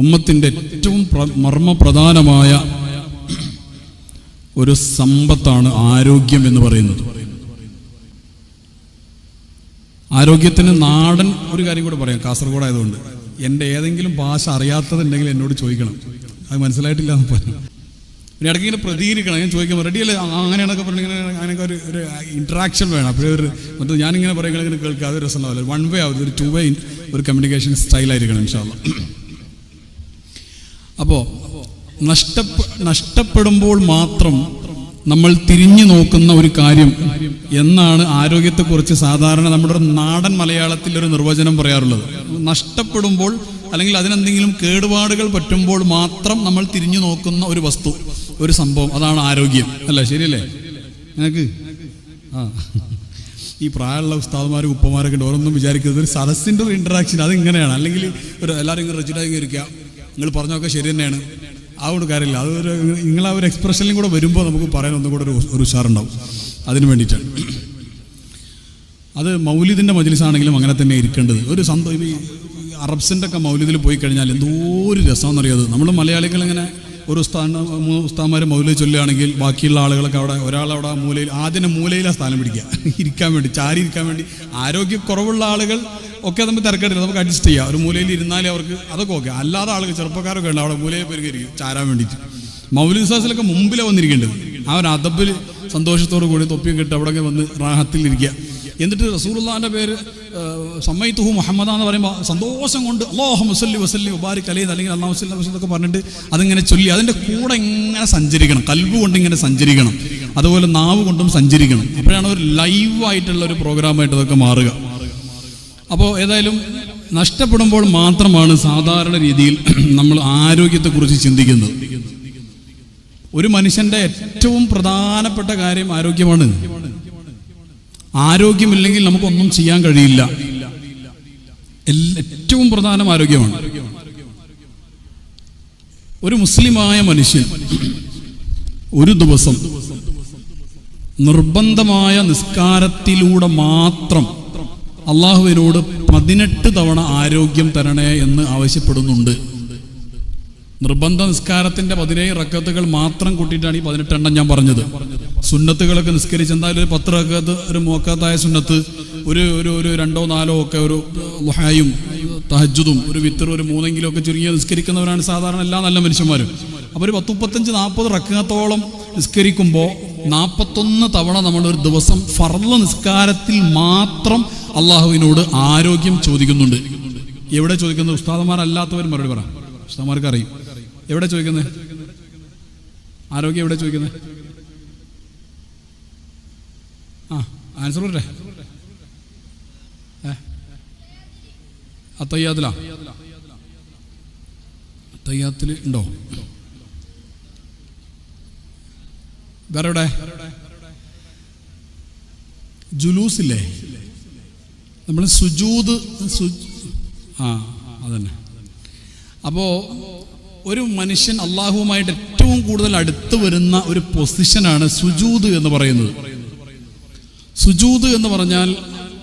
ഉമ്മത്തിൻ്റെ ഏറ്റവും മർമ്മപ്രധാനമായ ഒരു സമ്പത്താണ് ആരോഗ്യം എന്ന് പറയുന്നത്. ആരോഗ്യത്തിന് നാടൻ ഒരു കാര്യം കൂടെ പറയാം, കാസർഗോഡ് ആയതുകൊണ്ട്. എൻ്റെ ഏതെങ്കിലും ഭാഷ അറിയാത്തതുണ്ടെങ്കിൽ എന്നോട് ചോദിക്കണം, അത് മനസ്സിലായിട്ടില്ല എന്ന് പറഞ്ഞു. പിന്നെ ഇടയ്ക്ക് ഇങ്ങനെ പ്രതികരിക്കണം, ഞാൻ ചോദിക്കുമ്പോൾ റെഡിയല്ലേ അങ്ങനെയാണൊക്കെ പറഞ്ഞു, അങ്ങനെയൊക്കെ ഒരു ഇൻട്രാക്ഷൻ വേണം. അപ്പോഴേ മറ്റേ ഞാനിങ്ങനെ പറയുമ്പോൾ ഇങ്ങനെ കേൾക്കുക, അത് രസമുണ്ടാവില്ല. വൺ വേ ആവും, ഒരു 2 വേ ഒരു കമ്മ്യൂണിക്കേഷൻ സ്റ്റൈലായിരിക്കണം ഇൻഷാ അല്ലാഹ്. അപ്പോൾ നഷ്ടപ്പെടുമ്പോൾ മാത്രം നമ്മൾ തിരിഞ്ഞു നോക്കുന്ന ഒരു കാര്യം എന്നാണ് ആരോഗ്യത്തെക്കുറിച്ച് സാധാരണ നമ്മുടെ നാടൻ മലയാളത്തിൽ ഒരു നിർവചനം പറയാറുള്ളത്. നഷ്ടപ്പെടുമ്പോൾ അല്ലെങ്കിൽ അതിനെന്തെങ്കിലും കേടുപാടുകൾ പറ്റുമ്പോൾ മാത്രം നമ്മൾ തിരിഞ്ഞു നോക്കുന്ന ഒരു വസ്തു, ഒരു സംഭവം, അതാണ് ആരോഗ്യം. അല്ല, ശരിയല്ലേ? നിനക്ക് ഈ പ്രായമുള്ള ഉസ്താദുമാരും ഉപ്പമാരൊക്കെ ഉണ്ട്, ഓരോന്നും വിചാരിക്കുന്നത് ഒരു സദസ്സിൻ്റെ ഒരു ഇൻട്രാക്ഷൻ അതിങ്ങനെയാണ്. അല്ലെങ്കിൽ ഒരു എല്ലാവരും ഇങ്ങനെ റിജിഡായി ഇരിക്കുക, നിങ്ങൾ പറഞ്ഞൊക്കെ ശരി തന്നെയാണ്, അതുകൊണ്ട് കാര്യമില്ല. അതൊരു നിങ്ങൾ ആ ഒരു എക്സ്പ്രഷനിലും കൂടെ വരുമ്പോൾ നമുക്ക് പറയാൻ ഒന്നും കൂടെ ഒരു ഉഷാറുണ്ടാവും. അതിന് വേണ്ടിയിട്ടാണ്. അത് മൗലിദിൻ്റെ മജ്ലിസാണെങ്കിലും അങ്ങനെ തന്നെ ഇരിക്കേണ്ടത്. ഒരു ഈ അറബ്സിൻ്റെ ഒക്കെ മൗലിദിൽ പോയി കഴിഞ്ഞാൽ എന്തോ ഒരു രസമെന്നറിയാതെ. നമ്മൾ മലയാളികൾ ഇങ്ങനെ ഒരു ഉസ്താദ്മാർ മൗലിദ് ചൊല്ലുകയാണെങ്കിൽ ബാക്കിയുള്ള ആളുകളൊക്കെ അവിടെ ഒരാളവിടെ മൂലയിൽ ആദ്യം മൂലയിലാണ് സ്ഥാനം പിടിക്കുക, ഇരിക്കാൻ വേണ്ടി, ചാരി ഇരിക്കാൻ വേണ്ടി. ആരോഗ്യക്കുറവുള്ള ആളുകൾ ഒക്കെ നമുക്ക് തിരക്കേണ്ടില്ല, നമുക്ക് അഡ്ജസ്റ്റ് ചെയ്യാം. ഒരു മൂലയിൽ ഇരുന്നാലേ അവർക്ക് അതൊക്കെ ഓക്കെ. അല്ലാതെ ആളുകൾ ചെറുപ്പക്കാരൊക്കെ ഉണ്ട് അവിടെ മൂലയിൽ പോയിരിക്കും ചാരാൻ വേണ്ടിയിട്ട്. മൗലിദ് ഉസ്താദിലൊക്കെ മുമ്പിലെ വന്നിരിക്കേണ്ടത്, ആ ഒരു അദബിൽ സന്തോഷത്തോടു കൂടി തൊപ്പിയും കിട്ടി അവിടെ വന്ന് റാഹത്തിൽ ഇരിക്കുക. എന്നിട്ട് റസൂലുള്ളാഹിന്റെ പേര് സമ്മൈതുഹു മുഹമ്മദ എന്ന് പറയുമ്പോൾ സന്തോഷം കൊണ്ട് അല്ലാഹുമ്മ സ്വല്ലി വസല്ലി വബാരിക് അലൈഹി അല്ലെങ്കിൽ അല്ലാഹു സ്വല്ലി വസല്ലം പറഞ്ഞിട്ട് അതിങ്ങനെ ചൊല്ലി അതിൻ്റെ കൂടെ ഇങ്ങനെ സഞ്ചരിക്കണം. കൽബ് കൊണ്ട് ഇങ്ങനെ സഞ്ചരിക്കണം, അതുപോലെ നാവ് കൊണ്ടും സഞ്ചരിക്കണം. അപ്പോഴാണ് ഒരു ലൈവായിട്ടുള്ള ഒരു പ്രോഗ്രാമായിട്ട് അതൊക്കെ മാറുക. അപ്പോൾ ഏതായാലും നഷ്ടപ്പെടുമ്പോൾ മാത്രമാണ് സാധാരണ രീതിയിൽ നമ്മൾ ആരോഗ്യത്തെക്കുറിച്ച് ചിന്തിക്കുന്നത്. ഒരു മനുഷ്യൻ്റെ ഏറ്റവും പ്രധാനപ്പെട്ട കാര്യം ആരോഗ്യമാണ്. ആരോഗ്യമില്ലെങ്കിൽ നമുക്കൊന്നും ചെയ്യാൻ കഴിയില്ല. ഏറ്റവും പ്രധാനം ആരോഗ്യമാണ്. ഒരു മുസ്ലിമായ മനുഷ്യൻ ഒരു ദിവസം നിർബന്ധമായ നിസ്കാരത്തിലൂടെ മാത്രം അള്ളാഹുവിനോട് 18 തവണ ആരോഗ്യം തരണേ എന്ന് ആവശ്യപ്പെടുന്നുണ്ട്. നിർബന്ധ നിസ്കാരത്തിന്റെ 17 റക്അത്തുകൾ മാത്രം കൂട്ടിയിട്ടാണ് ഈ 18 എണ്ണം ഞാൻ പറഞ്ഞത്. സുന്നത്തുകളൊക്കെ നിസ്കരിച്ച് എന്തായാലും ഒരു 10 റക്അത്ത്, ഒരു മുഅക്കത്തായ സുന്നത്ത്, ഒരു 2 4 ഒക്കെ, ഒരു ളുഹായും തഹജ്ജുദും ഒരു വിത്തർ, ഒരു 3 ഒക്കെ ചുരുങ്ങിയ നിസ്കരിക്കുന്നവരാണ് സാധാരണ എല്ലാ നല്ല മനുഷ്യന്മാരും. അപ്പോൾ ഒരു 10, 35, 40 റക്അത്തോളം നിസ്കരിക്കുമ്പോൾ 41 തവണ നമ്മളൊരു ദിവസം ഫർള് നിസ്കാരത്തിൽ മാത്രം അള്ളാഹുവിനോട് ആരോഗ്യം ചോദിക്കുന്നുണ്ട്. എവിടെ ചോദിക്കുന്നത്? ഉസ്താദന്മാരല്ലാത്തവർ മറുപടി പറ, ഉസ്താദന്മാർക്ക് അറിയും. എവിടെ ചോദിക്കുന്നത്? ആരോഗ്യം എവിടെ ചോദിക്കുന്നത്? ആൻസർ പറയട്ടെ. അത്തയ്യാത്തിലാ? അത്തയ്യാത്തിൽ ഉണ്ടോ? വേറെ എവിടെ? ജുലൂസില്ലേ? നമ്മൾ സുജൂദ്, അതന്നെ. അപ്പോൾ ഒരു മനുഷ്യൻ അള്ളാഹുവുമായിട്ട് ഏറ്റവും കൂടുതൽ അടുത്ത് വരുന്ന ഒരു പൊസിഷനാണ് സുജൂദ് എന്ന് പറയുന്നത്. സുജൂദ് എന്ന് പറഞ്ഞാൽ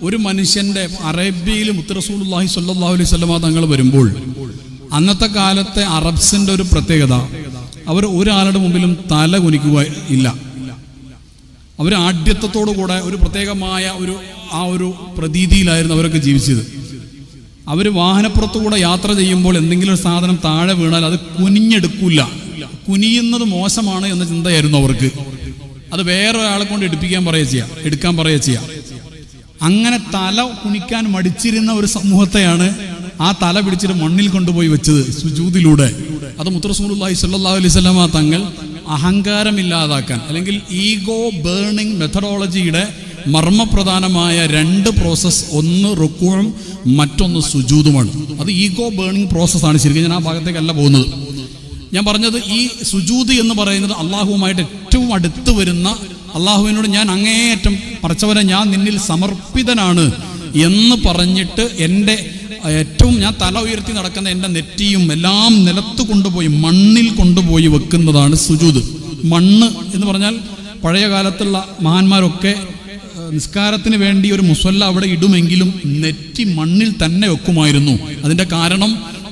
ഒരു മനുഷ്യന്റെ, അറേബ്യയിൽ മുത്ത് റസൂലുള്ളാഹി സ്വല്ലല്ലാഹു അലൈഹി വസല്ലമ തങ്ങൾ വരുമ്പോൾ അന്നത്തെ കാലത്തെ അറബ്സിന്റെ ഒരു പ്രത്യേകത, അവർ ഒരാളുടെ മുമ്പിലും തല കുനിക്കുക ഇല്ല. അവർ ആഢ്യത്വത്തോടു കൂടെ ഒരു പ്രത്യേകമായ ആ ഒരു പ്രതീതിയിലായിരുന്നു അവരൊക്കെ ജീവിച്ചത്. അവർ വാഹനപ്പുറത്തുകൂടെ യാത്ര ചെയ്യുമ്പോൾ എന്തെങ്കിലും ഒരു സാധനം താഴെ വീണാൽ അത് കുനിഞ്ഞെടുക്കില്ല. കുനിയുന്നത് മോശമാണ് എന്ന ചിന്തയായിരുന്നു അവർക്ക്. അത് വേറൊരാളെ കൊണ്ട് എടുക്കാൻ പറയുക ചെയ്യാം. അങ്ങനെ തല കുനിക്കാൻ മടിച്ചിരുന്ന ഒരു സമൂഹത്തെയാണ് ആ തല പിടിച്ചിട്ട് മണ്ണിൽ കൊണ്ടുപോയി വെച്ചത് സുജൂദിലൂടെ. അത് മുത്ത് റസൂലുള്ളാഹി സ്വല്ലല്ലാഹു അലൈഹി വസല്ലമ തങ്ങൾ അഹങ്കാരമില്ലാതാക്കാൻ, അല്ലെങ്കിൽ ഈഗോ ബേണിംഗ് മെത്തഡോളജിയുടെ മർമ്മപ്രധാനമായ 2 പ്രോസസ്സ്, ഒന്ന് റുക്കൂഉം മറ്റൊന്ന് സുജൂദുമാണ്. അത് ഈഗോ ബേണിംഗ് പ്രോസസ്സാണ്. ശരിക്കും ഞാൻ ആ ഭാഗത്തേക്കല്ല പോകുന്നത്. ഞാൻ പറഞ്ഞത് ഈ സുജൂദ് എന്ന് പറയുന്നത് അള്ളാഹുവുമായിട്ട് ഏറ്റവും അടുത്ത് വരുന്ന, അള്ളാഹുവിനോട് ഞാൻ അങ്ങേയറ്റം പടച്ചവനെ ഞാൻ നിന്നിൽ സമർപ്പിതനാണ് എന്ന് പറഞ്ഞിട്ട് എൻ്റെ ഏറ്റവും ഞാൻ തല ഉയർത്തി നടക്കുന്ന എൻ്റെ നെറ്റിയും എല്ലാം നിലത്ത് കൊണ്ടുപോയി മണ്ണിൽ കൊണ്ടുപോയി വെക്കുന്നതാണ് സുജൂദ്. മണ്ണ് എന്ന് പറഞ്ഞാൽ പഴയ കാലത്തുള്ള മഹാന്മാരൊക്കെ നിസ്കാരത്തിന് വേണ്ടി ഒരു മുസല്ല അവിടെ ഇടുമെങ്കിലും നെറ്റി മണ്ണിൽ തന്നെ വെക്കുമായിരുന്നു. അതിൻ്റെ കാരണം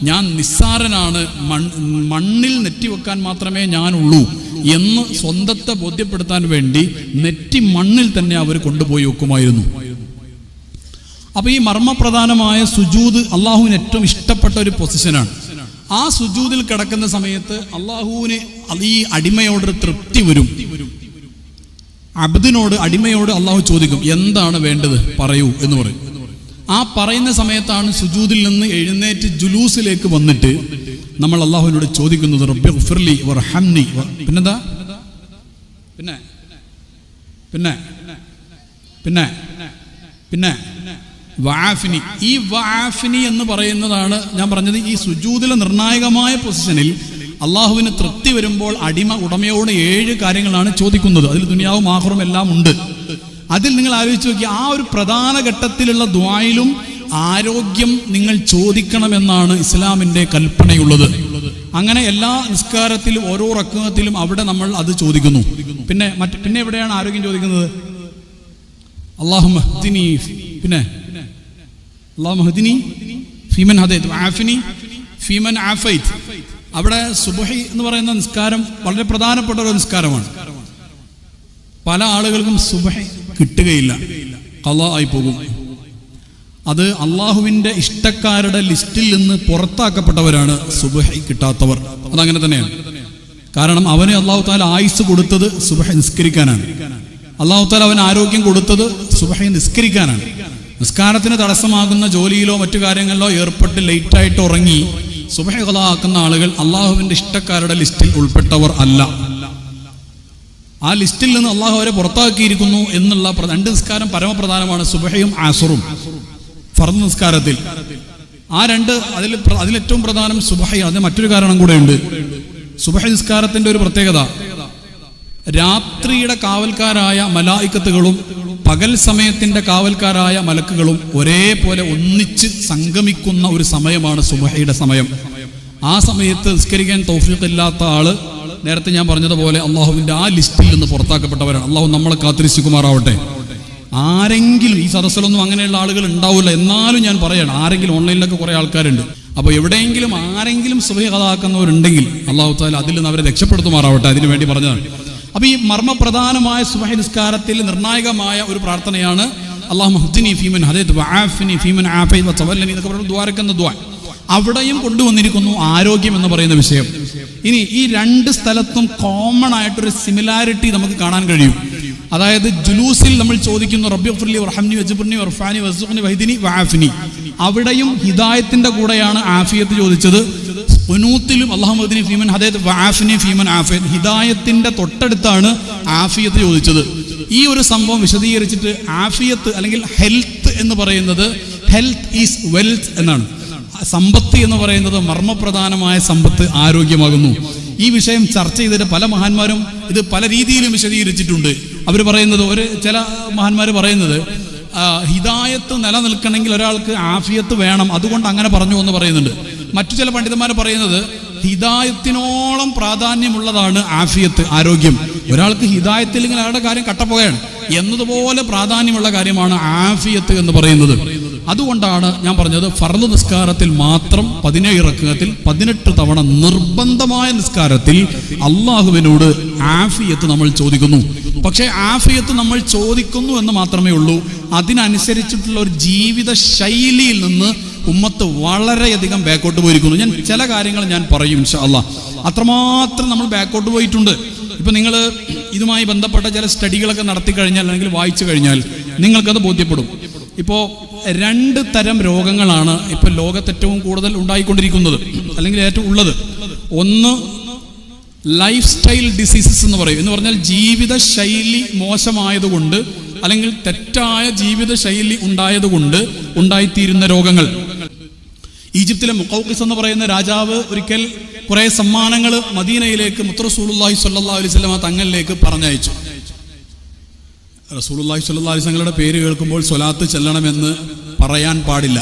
ഞാൻ നിസ്സാരനാണ്, മണ്ണിൽ നെറ്റിവെക്കാൻ മാത്രമേ ഞാനുള്ളൂ എന്ന് സ്വന്തത്തെ ബോധ്യപ്പെടുത്താൻ വേണ്ടി നെറ്റി മണ്ണിൽ തന്നെ അവർ കൊണ്ടുപോയി വെക്കുമായിരുന്നു. അപ്പൊ ഈ മർമ്മപ്രധാനമായ സുജൂദ് അള്ളാഹുവിന് ഏറ്റവും ഇഷ്ടപ്പെട്ട ഒരു പൊസിഷനാണ്. ആ സുജൂദിൽ കിടക്കുന്ന സമയത്ത് അള്ളാഹുവിന് ഈ അടിമയോട് തൃപ്തി വരും. അബ്ദിനോട്, അടിമയോട് അള്ളാഹു ചോദിക്കും, എന്താണ് വേണ്ടത് പറയൂ എന്ന് പറയും. ആ പറയുന്ന സമയത്താണ് സുജൂദിൽ നിന്ന് എഴുന്നേറ്റ് ജുലൂസിലേക്ക് വന്നിട്ട് നമ്മൾ അള്ളാഹുവിനോട് ചോദിക്കുന്നത് റബ്ബി ഗുഫിർലി വർഹംനി. പിന്നെന്താ? പിന്നെ പിന്നെ പിന്നെ പിന്നെ വആഫിനി. ഈ വആഫിനി എന്ന് പറയുന്നതാണ് ഞാൻ പറഞ്ഞത്. ഈ സുജൂദിലെ നിർണായകമായ പൊസിഷനിൽ അള്ളാഹുവിന് തൃപ്തി വരുമ്പോൾ ഉടമയോട് 7 കാര്യങ്ങളാണ് ചോദിക്കുന്നത്. അതിൽ ദുനിയാവും ആഖിറവും എല്ലാം ഉണ്ട്. അതിൽ നിങ്ങൾ ആലോചിച്ച് നോക്കി, ആ ഒരു പ്രധാന ഘട്ടത്തിലുള്ള ദുആയിലും ആരോഗ്യം നിങ്ങൾ ചോദിക്കണമെന്നാണ് ഇസ്ലാമിന്റെ കൽപ്പനയുള്ളത്. അങ്ങനെ എല്ലാ നിസ്കാരത്തിലും ഓരോ റക്അത്തിലും അവിടെ നമ്മൾ അത് ചോദിക്കുന്നു. പിന്നെ എവിടെയാണ് ആരോഗ്യം ചോദിക്കുന്നത്? അല്ലാഹുമ്മ ഹ്ദിനി, പിന്നെ അല്ലാഹുമ്മ ഹ്ദിനി ഫീമൻ ഹദൈത് വആഫിനി ഫീമൻ ആഫൈത്. അവിടെ സുബ്ഹി എന്ന് പറയുന്ന നിസ്കാരം വളരെ പ്രധാനപ്പെട്ട ഒരു നിസ്കാരമാണ്. പല ആളുകൾക്കും സുബ്ഹി കിട്ടുകയില്ല, ഖളാ ആയി പോകും. അത് അള്ളാഹുവിന്റെ ഇഷ്ടക്കാരുടെ ലിസ്റ്റിൽ നിന്ന് പുറത്താക്കപ്പെട്ടവരാണ് സുബ്ഹി കിട്ടാത്തവർ. അതങ്ങനെ തന്നെയാണ്. കാരണം അവന് അള്ളാഹു തആല ആയുസ് കൊടുത്തത് സുബ്ഹി നിസ്കരിക്കാനാണ്. അള്ളാഹു തആല അവന് ആരോഗ്യം കൊടുത്തത് സുബ്ഹി നിസ്കരിക്കാനാണ്. നിസ്കാരത്തിന് തടസ്സമാകുന്ന ജോലിയിലോ മറ്റു കാര്യങ്ങളിലോ ഏർപ്പെട്ട് ലേറ്റായിട്ട് ഉറങ്ങി സുബ്ഹി ഖളാ ആക്കുന്ന ആളുകൾ അള്ളാഹുവിന്റെ ഇഷ്ടക്കാരുടെ ലിസ്റ്റിൽ ഉൾപ്പെട്ടവർ അല്ല. ആ ലിസ്റ്റിൽ നിന്ന് അള്ളാഹു അവരെ പുറത്താക്കിയിരിക്കുന്നു എന്നുള്ള 2 നിസ്കാരം പരമപ്രധാനമാണ്, സുബ്ഹിയും അസ്റും ഫർദ് നിസ്കാരത്തിൽ. ആ 2 അതിലേറ്റവും പ്രധാനം സുബ്ഹി. അതിന് മറ്റൊരു കാരണം കൂടെ ഉണ്ട്. സുബ്ഹി നിസ്കാരത്തിന്റെ ഒരു പ്രത്യേകത, രാത്രിയുടെ കാവൽക്കാരായ മലായിക്കത്തുകളും പകൽ സമയത്തിന്റെ കാവൽക്കാരായ മലക്കുകളും ഒരേപോലെ ഒന്നിച്ച് സംഗമിക്കുന്ന ഒരു സമയമാണ് സുബ്ഹിയുടെ സമയം. ആ സമയത്ത് നിസ്കരിക്കാൻ തൗഫീഖ് ഇല്ലാത്ത ആള് നേരത്തെ ഞാൻ പറഞ്ഞതുപോലെ അള്ളാഹുവിന്റെ ആ ലിസ്റ്റിൽ നിന്ന് പുറത്താക്കപ്പെട്ടവരാണ്. അള്ളാഹു നമ്മളെ കാത്തിരിക്കുമാറാവട്ടെ. ആരെങ്കിലും, ഈ സദസ്സിലൊന്നും അങ്ങനെയുള്ള ആളുകൾ ഉണ്ടാവില്ല, എന്നാലും ഞാൻ പറയണം, ആരെങ്കിലും ഓൺലൈനിലൊക്കെ കുറെ ആൾക്കാരുണ്ട്. അപ്പോൾ എവിടെയെങ്കിലും ആരെങ്കിലും സുബ്ഹി ഖളാ ആക്കുന്നവരുണ്ടെങ്കിൽ അള്ളാഹു തആല അതിൽ നിന്ന് അവരെ രക്ഷപ്പെടുത്തുമാറാവട്ടെ. അതിനു വേണ്ടി പറഞ്ഞതാണ്. അപ്പൊ ഈ മർമ്മപ്രധാനമായ സുബ്ഹി നിസ്കാരത്തിൽ നിർണായകമായ ഒരു പ്രാർത്ഥനയാണ് അല്ലാഹുമ്മ ഹ്ദിനി ഫീമൻ ഹദൈത് വആഫിനി ഫീമൻ ആഫൈത് വതവല്ലനി എന്നൊക്കെ പറഞ്ഞ ദ്വാരക്കുന്ന ദ്വാ. അവിടെയും കൊണ്ടുവന്നിരിക്കുന്നു ആരോഗ്യം എന്ന് പറയുന്ന വിഷയം. ഇനി ഈ 2 സ്ഥലത്തും കോമൺ ആയിട്ടൊരു സിമിലാരിറ്റി നമുക്ക് കാണാൻ കഴിയും. അതായത് ജുലൂസിൽ നമ്മൾ ചോദിക്കുന്നു റബ്ബി ഗുഫിർലി വർഹംനി വജ്ബുർനി വർഫഅനി വസ്ഖുനി വഹ്ദിനി വആഫിനി. അവിടെയും ഹിദായത്തിന്റെ കൂടെയാണ് ആഫിയത്ത് ചോദിച്ചത്. ഖുനൂത്തിലും അല്ലാഹുമ്മ ഹ്ദിനി ഫീമൻ ഹദൈത് വആഫിനി ഫീമൻ ആഫൈത്, ഹിദായത്തിന്റെ തൊട്ടടുത്താണ് ആഫിയത്ത് ചോദിച്ചത്. ഈ ഒരു സംഭവം വിശദീകരിച്ചിട്ട് ആഫിയത്ത് അല്ലെങ്കിൽ ഹെൽത്ത് എന്ന് പറയുന്നത് ഹെൽത്ത് ഈസ് വെൽത്ത് എന്നാണ്. സമ്പത്ത് എന്ന് പറയുന്നത് മർമ്മപ്രധാനമായ സമ്പത്ത് ആരോഗ്യമാകുന്നു. ഈ വിഷയം ചർച്ച ചെയ്തിട്ട് പല മഹാന്മാരും ഇത് പല രീതിയിലും വിശദീകരിച്ചിട്ടുണ്ട്. അവർ പറയുന്നത്, ചില മഹാന്മാർ പറയുന്നത് ഹിദായത്ത് നിലനിൽക്കണമെങ്കിൽ ഒരാൾക്ക് ആഫിയത്ത് വേണം, അതുകൊണ്ട് അങ്ങനെ പറഞ്ഞു എന്ന് പറയുന്നുണ്ട്. മറ്റു ചില പണ്ഡിതന്മാർ പറയുന്നത് ഹിദായത്തിനോളം പ്രാധാന്യമുള്ളതാണ് ആഫിയത്ത്, ആരോഗ്യം. ഒരാൾക്ക് ഹിദായത്തില്ലെങ്കിൽ അയാളുടെ കാര്യം കട്ടപ്പോയാണ് എന്നതുപോലെ പ്രാധാന്യമുള്ള കാര്യമാണ് ആഫിയത്ത് എന്ന് പറയുന്നത്. അതുകൊണ്ടാണ് ഞാൻ പറഞ്ഞത് ഫർദ് നിസ്കാരത്തിൽ മാത്രം 17 റക്അത്തിൽ 18 തവണ നിർബന്ധമായ നിസ്കാരത്തിൽ അള്ളാഹുവിനോട് ആഫിയത്ത് നമ്മൾ ചോദിക്കുന്നു. പക്ഷേ ആഫിയത്ത് നമ്മൾ ചോദിക്കുന്നു എന്ന് മാത്രമേ ഉള്ളൂ. അതിനനുസരിച്ചിട്ടുള്ള ഒരു ജീവിത ശൈലിയിൽ നിന്ന് ഉമ്മത്ത് വളരെയധികം ബാക്കോട്ട് പോയിരിക്കുന്നു. ഞാൻ ചില കാര്യങ്ങൾ ഞാൻ പറയും ഇൻഷാ അല്ലാഹ്. അത്രമാത്രം നമ്മൾ ബാക്കോട്ട് പോയിട്ടുണ്ട്. ഇപ്പൊ നിങ്ങൾ ഇതുമായി ബന്ധപ്പെട്ട ചില സ്റ്റഡികളൊക്കെ നടത്തി കഴിഞ്ഞാൽ അല്ലെങ്കിൽ വായിച്ചു കഴിഞ്ഞാൽ നിങ്ങൾക്കത് ബോധ്യപ്പെടും. ഇപ്പോൾ 2 തരം രോഗങ്ങളാണ് ഇപ്പൊ ലോകത്ത് ഏറ്റവും കൂടുതൽ ഉണ്ടായിക്കൊണ്ടിരിക്കുന്നത്, അല്ലെങ്കിൽ ഏറ്റവും ഉള്ളത്. ഒന്ന് ലൈഫ് സ്റ്റൈൽ ഡിസീസസ് എന്ന് പറയും. എന്ന് പറഞ്ഞാൽ ജീവിത ശൈലി മോശമായതുകൊണ്ട് അല്ലെങ്കിൽ തെറ്റായ ജീവിത ശൈലി ഉണ്ടായതുകൊണ്ട് ഉണ്ടായിത്തീരുന്ന രോഗങ്ങൾ. ഈജിപ്തിലെ മുഖൗഖിസ് എന്ന് പറയുന്ന രാജാവ് ഒരിക്കൽ കുറെ സമ്മാനങ്ങൾ മദീനയിലേക്ക് റസൂലുള്ളാഹി സ്വല്ലല്ലാഹു അലൈഹി വസല്ലം തങ്ങളിലേക്ക് പറഞ്ഞയച്ചു. റസൂലുള്ളാഹി സ്വല്ലല്ലാഹു അലൈഹി വസല്ലമയുടെ പേര് കേൾക്കുമ്പോൾ സ്വലാത്ത് ചെല്ലണമെന്ന് പറയാൻ പാടില്ല.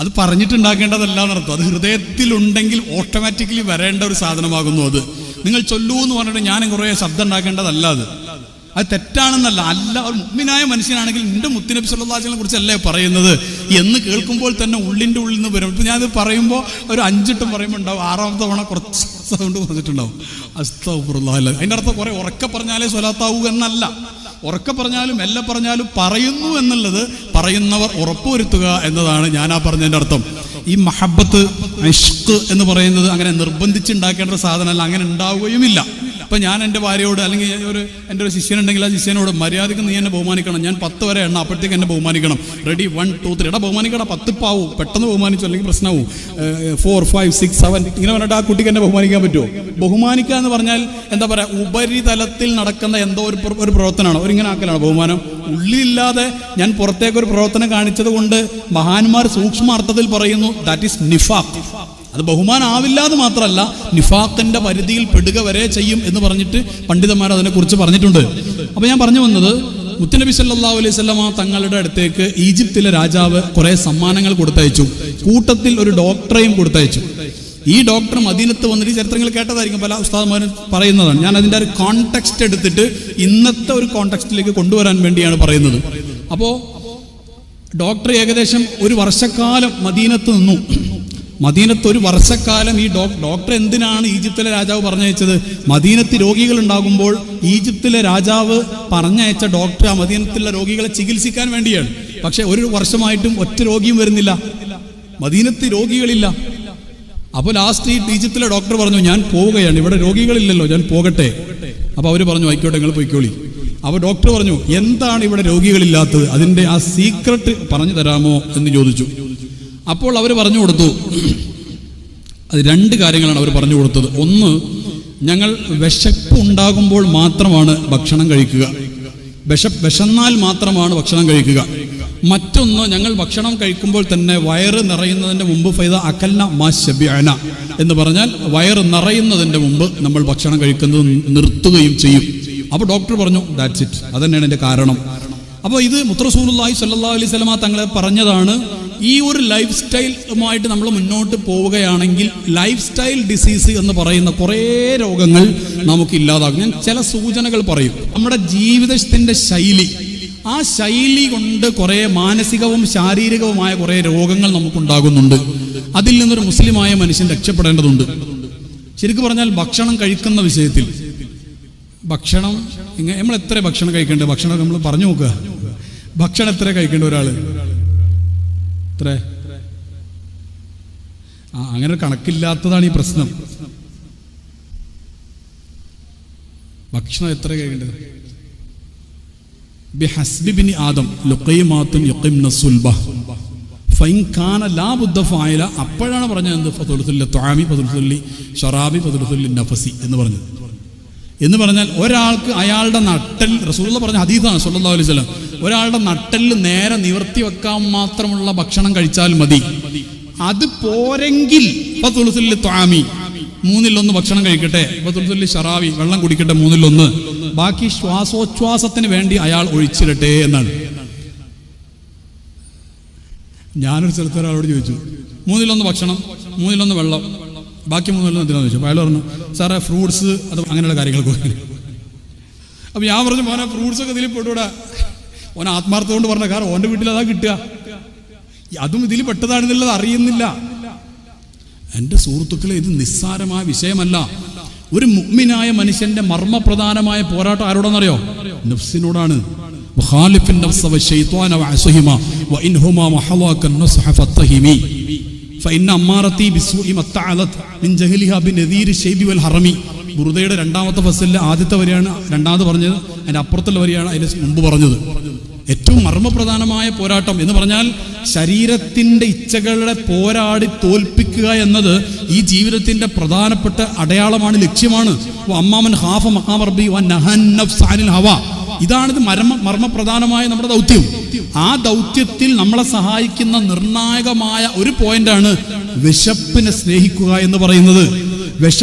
അത് പറഞ്ഞിട്ടുണ്ടാക്കേണ്ടതല്ല എന്നർത്ഥം. അത് ഹൃദയത്തിലുണ്ടെങ്കിൽ ഓട്ടോമാറ്റിക്കലി വരേണ്ട ഒരു സാധനമാകുന്നു. അത് നിങ്ങൾ ചൊല്ലൂ എന്ന് പറഞ്ഞിട്ട് ഞാൻ കുറേ ശബ്ദം ഉണ്ടാക്കേണ്ടതല്ല. അത് തെറ്റാണെന്നല്ല, അല്ല ഒരു മുഅ്മിനായ മനുഷ്യനാണെങ്കിൽ നിന്റെ മുത്തുനബി സല്ലല്ലാഹു അലൈഹി വസല്ലമയെ കുറിച്ചല്ലേ പറയുന്നത് എന്ന് കേൾക്കുമ്പോൾ തന്നെ ഉള്ളിൻ്റെ ഉള്ളിൽ നിന്ന് വരും. ഇപ്പം ഞാനത് പറയുമ്പോൾ ഒരു 5 വട്ടം പറയുമ്പോൾ ഉണ്ടാവും, 6ാമത്തെ തവണ കുറച്ച് സൗണ്ട് പറഞ്ഞിട്ടുണ്ടാവും, അസ്തഗ്ഫിറുല്ലാഹ്. അതിൻ്റെ അർത്ഥം കുറെ ഉറക്കെ പറഞ്ഞാലേ സ്വലാത്താവൂ എന്നല്ല, ഉറക്കെ പറഞ്ഞാലും എല്ലാം പറഞ്ഞാലും പറയുന്നു എന്നുള്ളത് പറയുന്നവർ ഉറപ്പുവരുത്തുക എന്നതാണ് ഞാൻ ആ പറഞ്ഞതിൻ്റെ അർത്ഥം. ഈ മഹബത്ത്, ഇഷ്ഖ് എന്ന് പറയുന്നത് അങ്ങനെ നിർബന്ധിച്ചുണ്ടാക്കേണ്ട ഒരു സാധനമല്ല, അങ്ങനെ ഉണ്ടാവുകയുമില്ല. ഇപ്പം ഞാൻ എൻ്റെ ഭാര്യയോട് അല്ലെങ്കിൽ എൻ്റെ ഒരു ശിഷ്യനുണ്ടെങ്കിൽ ആ ശിഷ്യനോട് മര്യാദയ്ക്ക് നീ എന്നെ ബഹുമാനിക്കണം, ഞാൻ 10 വരെ എണ്ണ, അപ്പോഴത്തേക്ക് എന്നെ ബഹുമാനിക്കണം, റെഡി 1 2 3 എടാ ബഹുമാനിക്കണം, 10 പാവും, പെട്ടെന്ന് ബഹുമാനിച്ചു അല്ലെങ്കിൽ പ്രശ്നമാവും, 4 5 6 7 ഇങ്ങനെ പറഞ്ഞിട്ട് ആ കുട്ടിക്ക് എന്നെ ബഹുമാനിക്കാൻ പറ്റുമോ? ബഹുമാനിക്കുക എന്ന് പറഞ്ഞാൽ എന്താ പറയുക, ഉപരിതലത്തിൽ നടക്കുന്ന എന്തോ ഒരു പ്രവർത്തനമാണ്, ഒരിങ്ങനെ ആക്കലാണ് ബഹുമാനം. ഉള്ളിലില്ലാതെ ഞാൻ പുറത്തേക്കൊരു പ്രവർത്തനം കാണിച്ചത് കൊണ്ട് മഹാന്മാർ സൂക്ഷ്മാർത്ഥത്തിൽ പറയുന്നു ദാറ്റ് ഈസ് നിഫാഖ്. അത് ബഹുമാനാവില്ല എന്ന് മാത്രമല്ല, നിഫാഖിന്റെ പരിധിയിൽ പെടുക വരെ ചെയ്യും എന്ന് പറഞ്ഞിട്ട് പണ്ഡിതന്മാർ അതിനെക്കുറിച്ച് പറഞ്ഞിട്ടുണ്ട്. അപ്പോൾ ഞാൻ പറഞ്ഞു വന്നത്, മുത്തുനബി സല്ലല്ലാഹു അലൈഹി വസല്ലമ തങ്ങളുടെ അടുത്തേക്ക് ഈജിപ്തിലെ രാജാവ് കുറേ സമ്മാനങ്ങൾ കൊടുത്തയച്ചു, കൂട്ടത്തിൽ ഒരു ഡോക്ടറെയും കൊടുത്തയച്ചു. ഈ ഡോക്ടർ മദീനത്ത് വന്നിട്ട് ചരിത്രങ്ങൾ കേട്ടതായിരിക്കും, പല ഉസ്താദുമാരും പറയുന്നതാണ്. ഞാൻ അതിൻ്റെ ഒരു കോണ്ടെക്സ്റ്റ് എടുത്തിട്ട് ഇന്നത്തെ ഒരു കോണ്ടെക്സ്റ്റിലേക്ക് കൊണ്ടുവരാൻ വേണ്ടിയാണ് പറയുന്നത്. അപ്പോൾ ഡോക്ടർ ഏകദേശം 1 വർഷക്കാലം മദീനത്ത് നിന്നു. മദീനത്ത് 1 വർഷക്കാലം ഈ ഡോക്ടർ എന്തിനാണ് ഈജിപ്തിലെ രാജാവ് പറഞ്ഞയച്ചത്? മദീനത്ത് രോഗികൾ ഉണ്ടാകുമ്പോൾ ഈജിപ്തിലെ രാജാവ് പറഞ്ഞയച്ച ഡോക്ടർ ആ മദീനത്തിലെ രോഗികളെ ചികിത്സിക്കാൻ വേണ്ടിയാണ്. പക്ഷെ 1 വർഷമായിട്ടും ഒറ്റ രോഗിയും വരുന്നില്ല, മദീനത്ത് രോഗികളില്ല. അപ്പോൾ ലാസ്റ്റ് ഈ ഈജിപ്തിലെ ഡോക്ടർ പറഞ്ഞു, ഞാൻ പോവുകയാണ്, ഇവിടെ രോഗികളില്ലല്ലോ, ഞാൻ പോകട്ടെ. അപ്പോൾ അവർ പറഞ്ഞു, ആയിക്കോട്ടെ നിങ്ങൾ പോയിക്കോളി. അപ്പോൾ ഡോക്ടർ പറഞ്ഞു, എന്താണ് ഇവിടെ രോഗികളില്ലാത്തത്, അതിൻ്റെ ആ സീക്രട്ട് പറഞ്ഞു തരാമോ എന്ന് ചോദിച്ചു. അപ്പോൾ അവർ പറഞ്ഞു കൊടുത്തു, അത് 2 കാര്യങ്ങളാണ് അവർ പറഞ്ഞു കൊടുത്തത്. ഒന്ന്, ഞങ്ങൾ വിശപ്പ് ഉണ്ടാകുമ്പോൾ മാത്രമാണ് ഭക്ഷണം കഴിക്കുക, വിശന്നാൽ മാത്രമാണ് ഭക്ഷണം കഴിക്കുക. മറ്റൊന്ന്, ഞങ്ങൾ ഭക്ഷണം കഴിക്കുമ്പോൾ തന്നെ വയറ് നിറയുന്നതിൻ്റെ മുമ്പ് ഫൈദ അകൽന മാ ശബിഅന എന്ന് പറഞ്ഞാൽ വയറ് നിറയുന്നതിൻ്റെ മുമ്പ് നമ്മൾ ഭക്ഷണം കഴിക്കുന്നത് നിർത്തുകയും ചെയ്യും. അപ്പോൾ ഡോക്ടർ പറഞ്ഞു, ദാറ്റ്സ് ഇറ്റ്, അതന്നെയാണ് എൻ്റെ കാരണം. അപ്പോൾ ഇത് റസൂലുള്ളാഹി സ്വല്ലല്ലാഹു അലൈഹി വസല്ലമ തങ്ങളെ പറഞ്ഞതാണ്. ഈ ഒരു ലൈഫ് സ്റ്റൈലുമായിട്ട് നമ്മൾ മുന്നോട്ട് പോവുകയാണെങ്കിൽ ലൈഫ് സ്റ്റൈൽ ഡിസീസ് എന്ന് പറയുന്ന കുറേ രോഗങ്ങൾ നമുക്ക് ഇല്ലാതാകും. ഞാൻ ചില സൂചനകൾ പറയും. നമ്മുടെ ജീവിതത്തിൻ്റെ ശൈലി, ആ ശൈലി കൊണ്ട് കുറേ മാനസികവും ശാരീരികവുമായ കുറേ രോഗങ്ങൾ നമുക്കുണ്ടാകുന്നുണ്ട്. അതിൽ നിന്നൊരു മുസ്ലിമായ മനുഷ്യൻ രക്ഷപ്പെടേണ്ടതുണ്ട്. ശരിക്കും പറഞ്ഞാൽ ഭക്ഷണം കഴിക്കുന്ന വിഷയത്തിൽ, ഭക്ഷണം നമ്മൾ എത്ര ഭക്ഷണം കഴിക്കേണ്ടത്, ഭക്ഷണം നമ്മൾ പറഞ്ഞു നോക്കുക, ഭക്ഷണം എത്ര കഴിക്കേണ്ട ഒരാൾ എത്ര? അങ്ങനെ കണക്കില്ലാത്തതാണ് ഈ പ്രശ്നം. ഭക്ഷണം എത്ര കഴിക്കേണ്ടത്? ബിഹസ്ബി ബിനി ആദം ലുഖൈമാത്തുൻ യുഖിംന സുൽബ ഫഇൻ കാന ലാ ബുദ്ദ ഫായില. അപ്പോഴാണ് പറഞ്ഞത് എന്ത്? ഫതുലുൽ തുആമി ഫതുലുൽ ശറാബി ഫതുലുൽ നഫസി എന്ന് പറഞ്ഞത്. എന്ന് പറഞ്ഞാൽ ഒരാൾക്ക് അയാളുടെ നട്ടൽ, റസൂലുള്ളാഹി പറഞ്ഞ ഹദീസാണ് സ്വല്ലല്ലാഹു അലൈഹി വസല്ലം, ഒരാളുടെ നട്ടലിൽ നേരെ നിവർത്തി വെക്കാൻ മാത്രമുള്ള ഭക്ഷണം കഴിച്ചാൽ മതി. അത് പോരെങ്കിൽ ഫതുലുൽ തുആമി 1/3 ഭക്ഷണം കഴിക്കട്ടെ, ഫതുലുൽ ശറാബി വെള്ളം കുടിക്കട്ടെ 1/3, ബാക്കി ശ്വാസോച്ഛ്വാസത്തിന് വേണ്ടി അയാൾ ഒഴിച്ചിടട്ടെ എന്നാണ്. ഞാനൊരു സ്ഥലത്ത് ഒരാളോട് ചോദിച്ചു, 1/3 ഭക്ഷണം 1/3 വെള്ളം ബാക്കി 1/3 എന്തിനാന്ന് ചോദിച്ചു. അപ്പോൾ അയാൾ പറഞ്ഞു, സാറേ ഫ്രൂട്ട്സ് അത് അങ്ങനെയുള്ള കാര്യങ്ങൾക്ക്. അപ്പോൾ ഞാൻ പറഞ്ഞു, മോനെ ഫ്രൂട്ട്സ് ഒക്കെ ഇതിൽ പെട്ടൂടാ. ഓൻ ആത്മാർത്ഥം കൊണ്ട് പറഞ്ഞ കാരണം ഓൻ്റെ വീട്ടിൽ അതാ കിട്ടുക, അതും ഇതിൽ പെട്ടതാണെന്നുള്ളത് അറിയുന്നില്ല. എൻ്റെ സുഹൃത്തുക്കളെ, ഇത് നിസ്സാരമായ വിഷയമല്ല. ഒരു മുഅ്മിനായ മനുഷ്യന്റെ മർമ്മപ്രധാനമായ പോരാട്ടം ആരോടാണെന്നറിയോ? നഫ്സിനോടാണ്. വഖാലിഫിൻ നഫ്സ വശൈത്വാന വഅസ്ഹിമ വഇൻഹുമാ മഹവാക നസ്ഹ ഫത്തഹിമി ഫഇന്ന അമ്മാറതി ബിസ്സൂഇ മത്തഅലത് മിൻ ജഹലിഹാ ബിനദീരി ശൈബി വൽ ഹറമി. ബുറുദയുടെ 2ാമത്തെ ഫസലിലെ ആദ്യത്തെ വരിയാണ് രണ്ടാമത് പറഞ്ഞത്, അതിൻ്റെ അപ്പുറത്തുള്ള വരിയാണ് അതിന് മുമ്പ് പറഞ്ഞത്. ഏറ്റവും മർമ്മപ്രധാനമായ പോരാട്ടം എന്ന് പറഞ്ഞാൽ ശരീരത്തിൻ്റെ ഇച്ഛകളെ പോരാടി തോൽപ്പിക്കുക എന്നത് ഈ ജീവിതത്തിൻ്റെ പ്രധാനപ്പെട്ട അടയാളമാണ്, ലക്ഷ്യമാണ്. അമ്മാമൻ ഖാഫ മഖാമ റബ്ബി വനഹൻ നഫ്സ അനിൽ ഹവാ. ഇതാണിത് മർമ്മപ്രധാനമായ നമ്മുടെ ദൗത്യം. ആ ദൗത്യത്തിൽ നമ്മളെ സഹായിക്കുന്ന നിർണായകമായ ഒരു പോയിന്റാണ് വിശപ്പിനെ സ്നേഹിക്കുക എന്ന് പറയുന്നത്.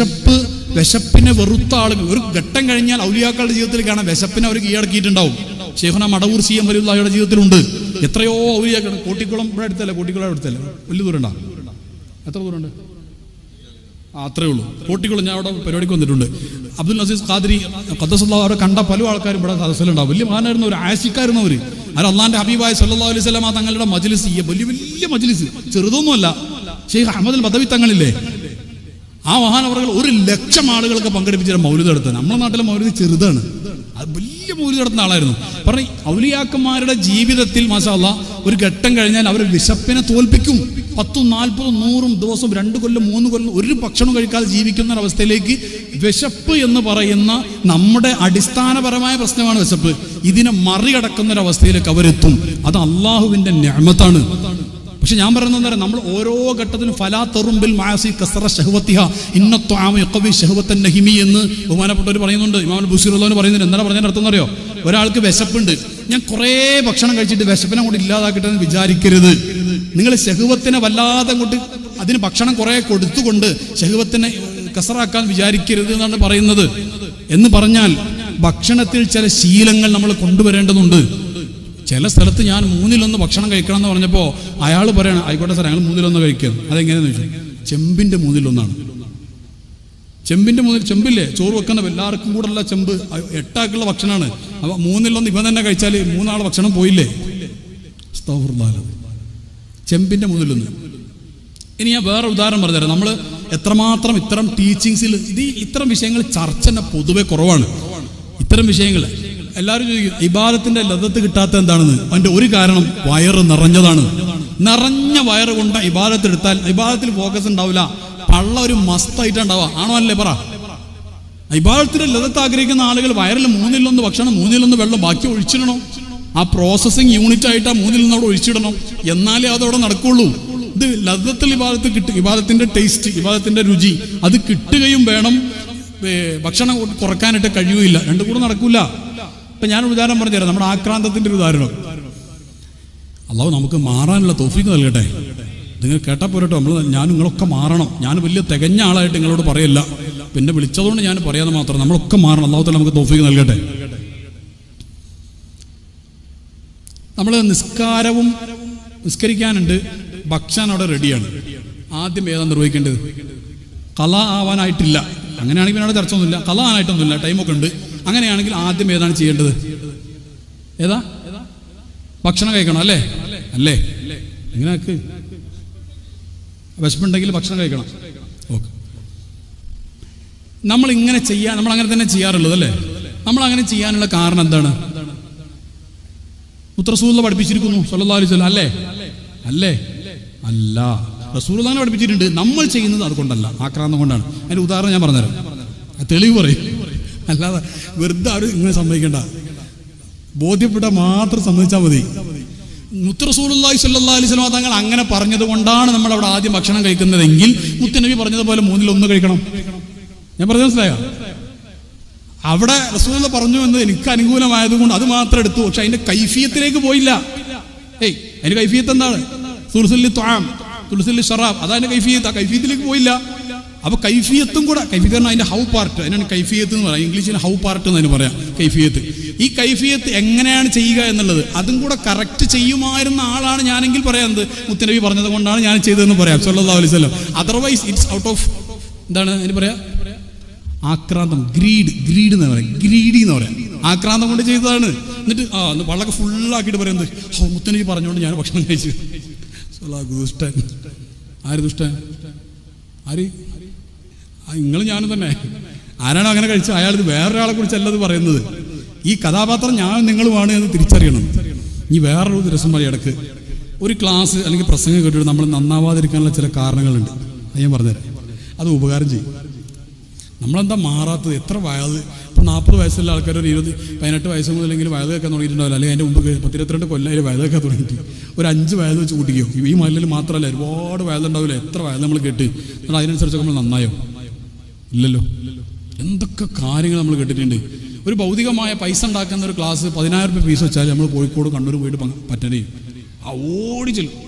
വിശപ്പിനെ വെറുത്ത ആളുകൾ ഒരു ഘട്ടം കഴിഞ്ഞാൽ ഔലിയാക്കളുടെ ജീവിതത്തിൽ കാണാൻ വിശപ്പിനെ അവർ കീഴടക്കിയിട്ടുണ്ടാവും. ശൈഖുനാ മടവൂർ സി.എം. വലിയുള്ളാഹിയുടെ ജീവിതത്തിലുണ്ട്. എത്രയോ ഔലിയാക്കൾ. കോട്ടിക്കുളം ഇവിടെ അടുത്തല്ലേ? കോട്ടിക്കുളം അടുത്തല്ലേ? വലിയ ദൂരം ഉണ്ടോ? എത്ര ദൂരമുണ്ട്? അത്രേ ഉള്ളൂ. കോട്ടിക്കുള്ള ഞാൻ അവിടെ പരിപാടിക്ക് വന്നിട്ടുണ്ട്. അബ്ദുൽ അസീസ് ഖാദിരി ഖദ്ദസല്ലാഹു അവിടെ കണ്ട പല ആൾക്കാരും ഇവിടെ സദസ്സിലുണ്ടാവും. വലിയ മഹാനായിരുന്നു, ഒരു ആശിക്കായിരുന്നു അവർ. അള്ളാന്റെ ഹബീബായ സല്ലല്ലാഹു അലൈഹി വസല്ലം തങ്ങളുടെ മജ്ലിസ്, വലിയ വലിയ മജ്ലിസ്, ചെറുതൊന്നുമല്ല. ഷെയ്ഖ് അഹമ്മദ് അൽ ബദവി തങ്ങളില്ലേ, ആ മഹാനവറുകൾ 100,000 ആളുകൾക്ക് പങ്കെടുപ്പിച്ച മൗലിദ് നടത്തുക. നമ്മുടെ നാട്ടിലെ മൗലിദ് ചെറുതാണ്, അത് വലിയ മൗലിദ് നടത്തുന്ന ആളായിരുന്നു. പറഞ്ഞ ഔലിയാക്കന്മാരുടെ ജീവിതത്തിൽ മാഷാ അല്ലാഹ് ഒരു ഘട്ടം കഴിഞ്ഞാൽ അവർ വിശപ്പിനെ തോൽപ്പിക്കും. 10, 40, 100 ദിവസം 2 കൊല്ലം 3 കൊല്ലം ഒരു ഭക്ഷണം കഴിക്കാതെ ജീവിക്കുന്ന ഒരവസ്ഥയിലേക്ക് വിശപ്പ് എന്ന് പറയുന്ന നമ്മുടെ അടിസ്ഥാനപരമായ പ്രശ്നമാണ് വിശപ്പ്. ഇതിനെ മറികടക്കുന്ന ഒരവസ്ഥയിലേക്ക് അവരെത്തും. അത് അള്ളാഹുവിന്റെ നിഅമത്താണ്. പക്ഷെ ഞാൻ പറയുന്നത് നമ്മൾ ഓരോ ഘട്ടത്തിലും ഫലാ തറുംബിൽ മാസി കസറ ശഹ്വത്തിഹ ഇന്ന ത്വആമ യഖവി ശഹ്വത്തൻ നഹിമി എന്ന് ബഹുമാനപ്പെട്ടവർ പറയുന്നുണ്ട്. ഇമാം ബുസീർ റളിയല്ലാഹു പറയുന്നുണ്ട്. എന്താണ് പറഞ്ഞതിന്റെ അർത്ഥം എന്നറിയോ? ഒരാൾക്ക് വിശപ്പുണ്ട്, ഞാൻ കുറേ ഭക്ഷണം കഴിച്ചിട്ട് വിശപ്പിനെ കൊണ്ട് ഇല്ലാതാക്കട്ടെ എന്ന് വിചാരിക്കരുത്. നിങ്ങൾ ശഹ്വത്തിനെ വല്ലാതെ കൊണ്ട് അതിന് ഭക്ഷണം കുറേ കൊടുത്തുകൊണ്ട് ശഹ്വത്തിനെ കസറാക്കാൻ വിചാരിക്കരുത് എന്നാണ് പറയുന്നത്. എന്ന് പറഞ്ഞാൽ ഭക്ഷണത്തിൽ ചില ശീലങ്ങൾ നമ്മൾ കൊണ്ടുവരേണ്ടതുണ്ട്. ചില സ്ഥലത്ത് ഞാൻ 1/3 ഭക്ഷണം കഴിക്കണം എന്ന് പറഞ്ഞപ്പോൾ അയാൾ പറയണം, ആയിക്കോട്ടെ സാർ ഞങ്ങൾ 1/3 കഴിക്കാം. അതെങ്ങനെയാന്ന് ചോദിച്ചു. ചെമ്പിന്റെ 1/3. ചെമ്പിന്റെ 1 ചെമ്പില്ലേ ചോറ് വെക്കുന്ന എല്ലാവർക്കും കൂടെ ഉള്ള ചെമ്പ്, 8 ആൾക്കുള്ള ഭക്ഷണമാണ്. അപ്പൊ 1/3 ഇവൻ തന്നെ കഴിച്ചാൽ 3 ആൾ ഭക്ഷണം പോയില്ലേ? ചെമ്പിന്റെ 1/3. ഇനി ഞാൻ വേറെ ഉദാഹരണം പറഞ്ഞുതരാം. നമ്മൾ എത്രമാത്രം ഇത്തരം ടീച്ചിങ്സിൽ ഇത്തരം വിഷയങ്ങൾ ചർച്ച തന്നെ പൊതുവെ കുറവാണ്. ഇത്തരം വിഷയങ്ങൾ എല്ലാവരും ചോദിക്കും ഇബാദത്തിന്റെ ലദ്ദത്ത് കിട്ടാത്ത എന്താണെന്ന്. അതിന്റെ ഒരു കാരണം വയറ് നിറഞ്ഞതാണ്. നിറഞ്ഞ വയറ് കൊണ്ട് ഇബാദത്ത് എടുത്താൽ ഇബാദത്തിൽ ഫോക്കസ് ഉണ്ടാവില്ല, പള്ള ഒരു മസ്തായിട്ടുണ്ടാവുക. ആണോ അല്ലേ? പറ. ഇബാദത്തിന്റെ ലദ്ദത്ത് ആഗ്രഹിക്കുന്ന ആളുകൾ വയറിൽ 1/3 ഭക്ഷണം 1/3 വെള്ളം ബാക്കി ഒഴിച്ചിടണം. ആ പ്രോസസ്സിങ് യൂണിറ്റ് ആയിട്ട് ആ 1/3 അവിടെ ഒഴിച്ചിടണം. എന്നാലേ അതവിടെ നടക്കുള്ളൂ. ഇത് ലദ്ദത്തിൽ ഇബാദത്ത് കിട്ടും. ഇബാദത്തിന്റെ ടേസ്റ്റ്, ഇബാദത്തിന്റെ രുചി അത് കിട്ടുകയും വേണം. ഭക്ഷണം കുറക്കാനായിട്ട് കഴിയുകയില്ല. രണ്ടും കൂടെ നടക്കൂല. ഇപ്പൊ ഞാനൊരു ഉദാഹരണം പറഞ്ഞു തരാം. നമ്മുടെ ആക്രാന്തത്തിന്റെ ഒരു ഉദാഹരണം. അല്ലാഹു നമുക്ക് മാറാനുള്ള തൗഫീഖ് നൽകട്ടെ. നിങ്ങൾ കേട്ടാ പോരട്ടോ, ഞാൻ നിങ്ങളൊക്കെ മാറണം. ഞാൻ വലിയ തികഞ്ഞ ആളായിട്ട് നിങ്ങളോട് പറയല്ല, പിന്നെ വിളിച്ചതുകൊണ്ട് ഞാൻ പറയാതെ മാത്രം. നമ്മളൊക്കെ മാറണം. അല്ലാഹു തആല നമുക്ക് തൗഫീഖ് നൽകട്ടെ. നമ്മൾ നിസ്കരിക്കാനുണ്ട്, ഭക്ഷണം അവിടെ റെഡിയാണ്. ആദ്യം ഏതാ നിർവഹിക്കേണ്ടത്? ഖളാ ആവാനായിട്ടില്ല. അങ്ങനെയാണെങ്കിൽ പിന്നെ അവിടെ ചർച്ച ഒന്നുമില്ല. ഖളാ ആനായിട്ടൊന്നുമില്ല, ടൈമൊക്കെ ഉണ്ട്. അങ്ങനെയാണെങ്കിൽ ആദ്യം ഏതാണ് ചെയ്യേണ്ടത്? ഏതാ? ഭക്ഷണം കഴിക്കണം അല്ലേ? അല്ലേ? ഇങ്ങനെ വിശപ്പുണ്ടെങ്കിൽ ഭക്ഷണം കഴിക്കണം. ഓക്കെ. നമ്മൾ അങ്ങനെ തന്നെ ചെയ്യാറുള്ളത് അല്ലേ? നമ്മൾ അങ്ങനെ ചെയ്യാനുള്ള കാരണം എന്താണ്? റസൂലുള്ളാഹി പഠിപ്പിച്ചിരിക്കുന്നു സ്വല്ലല്ലാഹു അലൈഹി വസല്ലം. അല്ലേ? അല്ലേ? അല്ല, റസൂലുള്ളാഹി പഠിപ്പിച്ചിട്ടുണ്ട്. നമ്മൾ ചെയ്യുന്നത് അതുകൊണ്ടല്ല, ആക്രാന്തം കൊണ്ടാണ്. അതിന്റെ ഉദാഹരണം ഞാൻ പറഞ്ഞുതരാം, തെളിവ് പറയും. അല്ലാതെ വെറുതെ ആരും ഇങ്ങനെ സമ്മതിക്കണ്ട, ബോധ്യപ്പെട്ട മാത്രം സമ്മതിച്ചാൽ മതി. റസൂലുള്ളാഹി സ്വല്ലല്ലാഹു അലൈഹി വസല്ലം തങ്ങൾ അങ്ങനെ പറഞ്ഞത് കൊണ്ടാണ് നമ്മൾ അവിടെ ആദ്യം ഭക്ഷണം കഴിക്കുന്നതെങ്കിൽ മുത്തുനബി പറഞ്ഞതുപോലെ 1/3 കഴിക്കണം. ഞാൻ പറഞ്ഞത് മനസ്സിലായോ? അവിടെ റസൂലുള്ളാഹി പറഞ്ഞു എന്ന് എനിക്ക് അനുകൂലമായതുകൊണ്ട് അത് മാത്രം എടുത്തു. പക്ഷെ അതിന്റെ കൈഫിയത്തിലേക്ക് പോയില്ല. അതിന്റെ കൈഫിയത്ത് എന്താണ്? സുൽസുൽ ത്വാം, സുൽസുൽ ശറാബ്, അതാണ് കൈഫിയത്ത്. ആ കൈഫിയത്തിലേക്ക് പോയില്ല. അപ്പൊ കൈഫിയത്തും കൂടെ, കൈഫിയത്ത് പറഞ്ഞാൽ അതിന്റെ ഹൗ പാർട്ട്, അതിനാണ് കൈഫിയത്ത് എന്ന് പറയാം. ഇംഗ്ലീഷിൽ ഹൗ പാർട്ട് എന്ന് പറയാം കൈഫിയത്ത്. ഈ കൈഫിയത്ത് എങ്ങനെയാണ് ചെയ്യുക എന്നുള്ളത് അതും കൂടെ കറക്റ്റ് ചെയ്യുമായിരുന്ന ആളാണ് ഞാനെങ്കിൽ പറയാന്നത് മുത്തുനബി പറഞ്ഞത് കൊണ്ടാണ് ഞാൻ ചെയ്തതെന്ന് പറയാം സ്വല്ലല്ലാഹു അലൈഹി വസല്ലം. അതർവൈസ് ഇറ്റ്സ് ഔട്ട് ഓഫ് എന്താണ് അതിന് പറയാ? ആക്രാന്തം, ഗ്രീഡ് എന്ന് പറയാം, ഗ്രീഡി എന്ന് പറയാം. ആക്രാന്തം കൊണ്ട് ചെയ്തതാണ്. എന്നിട്ട് വളരെ ഫുള്ളാക്കിയിട്ട് പറയുന്നത് മുത്തുനബി പറഞ്ഞുകൊണ്ട് ഞാൻ ഭക്ഷണം കഴിച്ചു. ദുഷ്ടൻ. ആര് ദുഷ്ടൻ? ആര്? നിങ്ങൾ ഞാനും തന്നെ. ആരാണോ അങ്ങനെ കഴിച്ചത് അയാൾ വേറൊരാളെ കുറിച്ചല്ലത് പറയുന്നത്. ഈ കഥാപാത്രം ഞാൻ നിങ്ങളുമാണ് എന്ന് തിരിച്ചറിയണം. ഇനി വേറൊരു രസം പറയും. ഇടക്ക് ഒരു ക്ലാസ് അല്ലെങ്കിൽ പ്രസംഗം കേട്ടിട്ട് നമ്മൾ നന്നാവാതിരിക്കാനുള്ള ചില കാരണങ്ങളുണ്ട്. അത് ഞാൻ പറഞ്ഞുതരാം. അത് ഉപകാരം ചെയ്യും. നമ്മളെന്താ മാറാത്തത്? എത്ര വയത്? ഇപ്പം 40 വയസ്സുള്ള ആൾക്കാർ ഒരു 18 വയസ്സ് മുതലെങ്കിലും വയത് കേൾക്കാൻ തുടങ്ങിയിട്ടുണ്ടാവില്ല. അല്ലെങ്കിൽ അതിൻ്റെ മുമ്പ് 10-22 കൊല്ലം വയത് കേൾക്കാൻ തുടങ്ങിയിട്ട് ഒരു 5 വയത് വെച്ച് കൂട്ടിക്കോ. ഈ മലയിൽ മാത്രമല്ല ഒരുപാട് വയതുണ്ടാവില്ല. എത്ര വയത് നമ്മൾ കേട്ട് നമ്മൾ അതിനനുസരിച്ചൊക്കെ നമ്മൾ നന്നായോ? ഇല്ലല്ലോ. എന്തൊക്കെ കാര്യങ്ങൾ നമ്മൾ കേട്ടിട്ടുണ്ട്. ഒരു ഭൗതികമായ പൈസ ഉണ്ടാക്കുന്ന ഒരു ക്ലാസ് 10,000 രൂപ ഫീസ് വെച്ചാൽ നമ്മൾ കോഴിക്കോട് കണ്ണൂർ പോയിട്ട് പറ്റണേ ഓടി ചെല്ലും.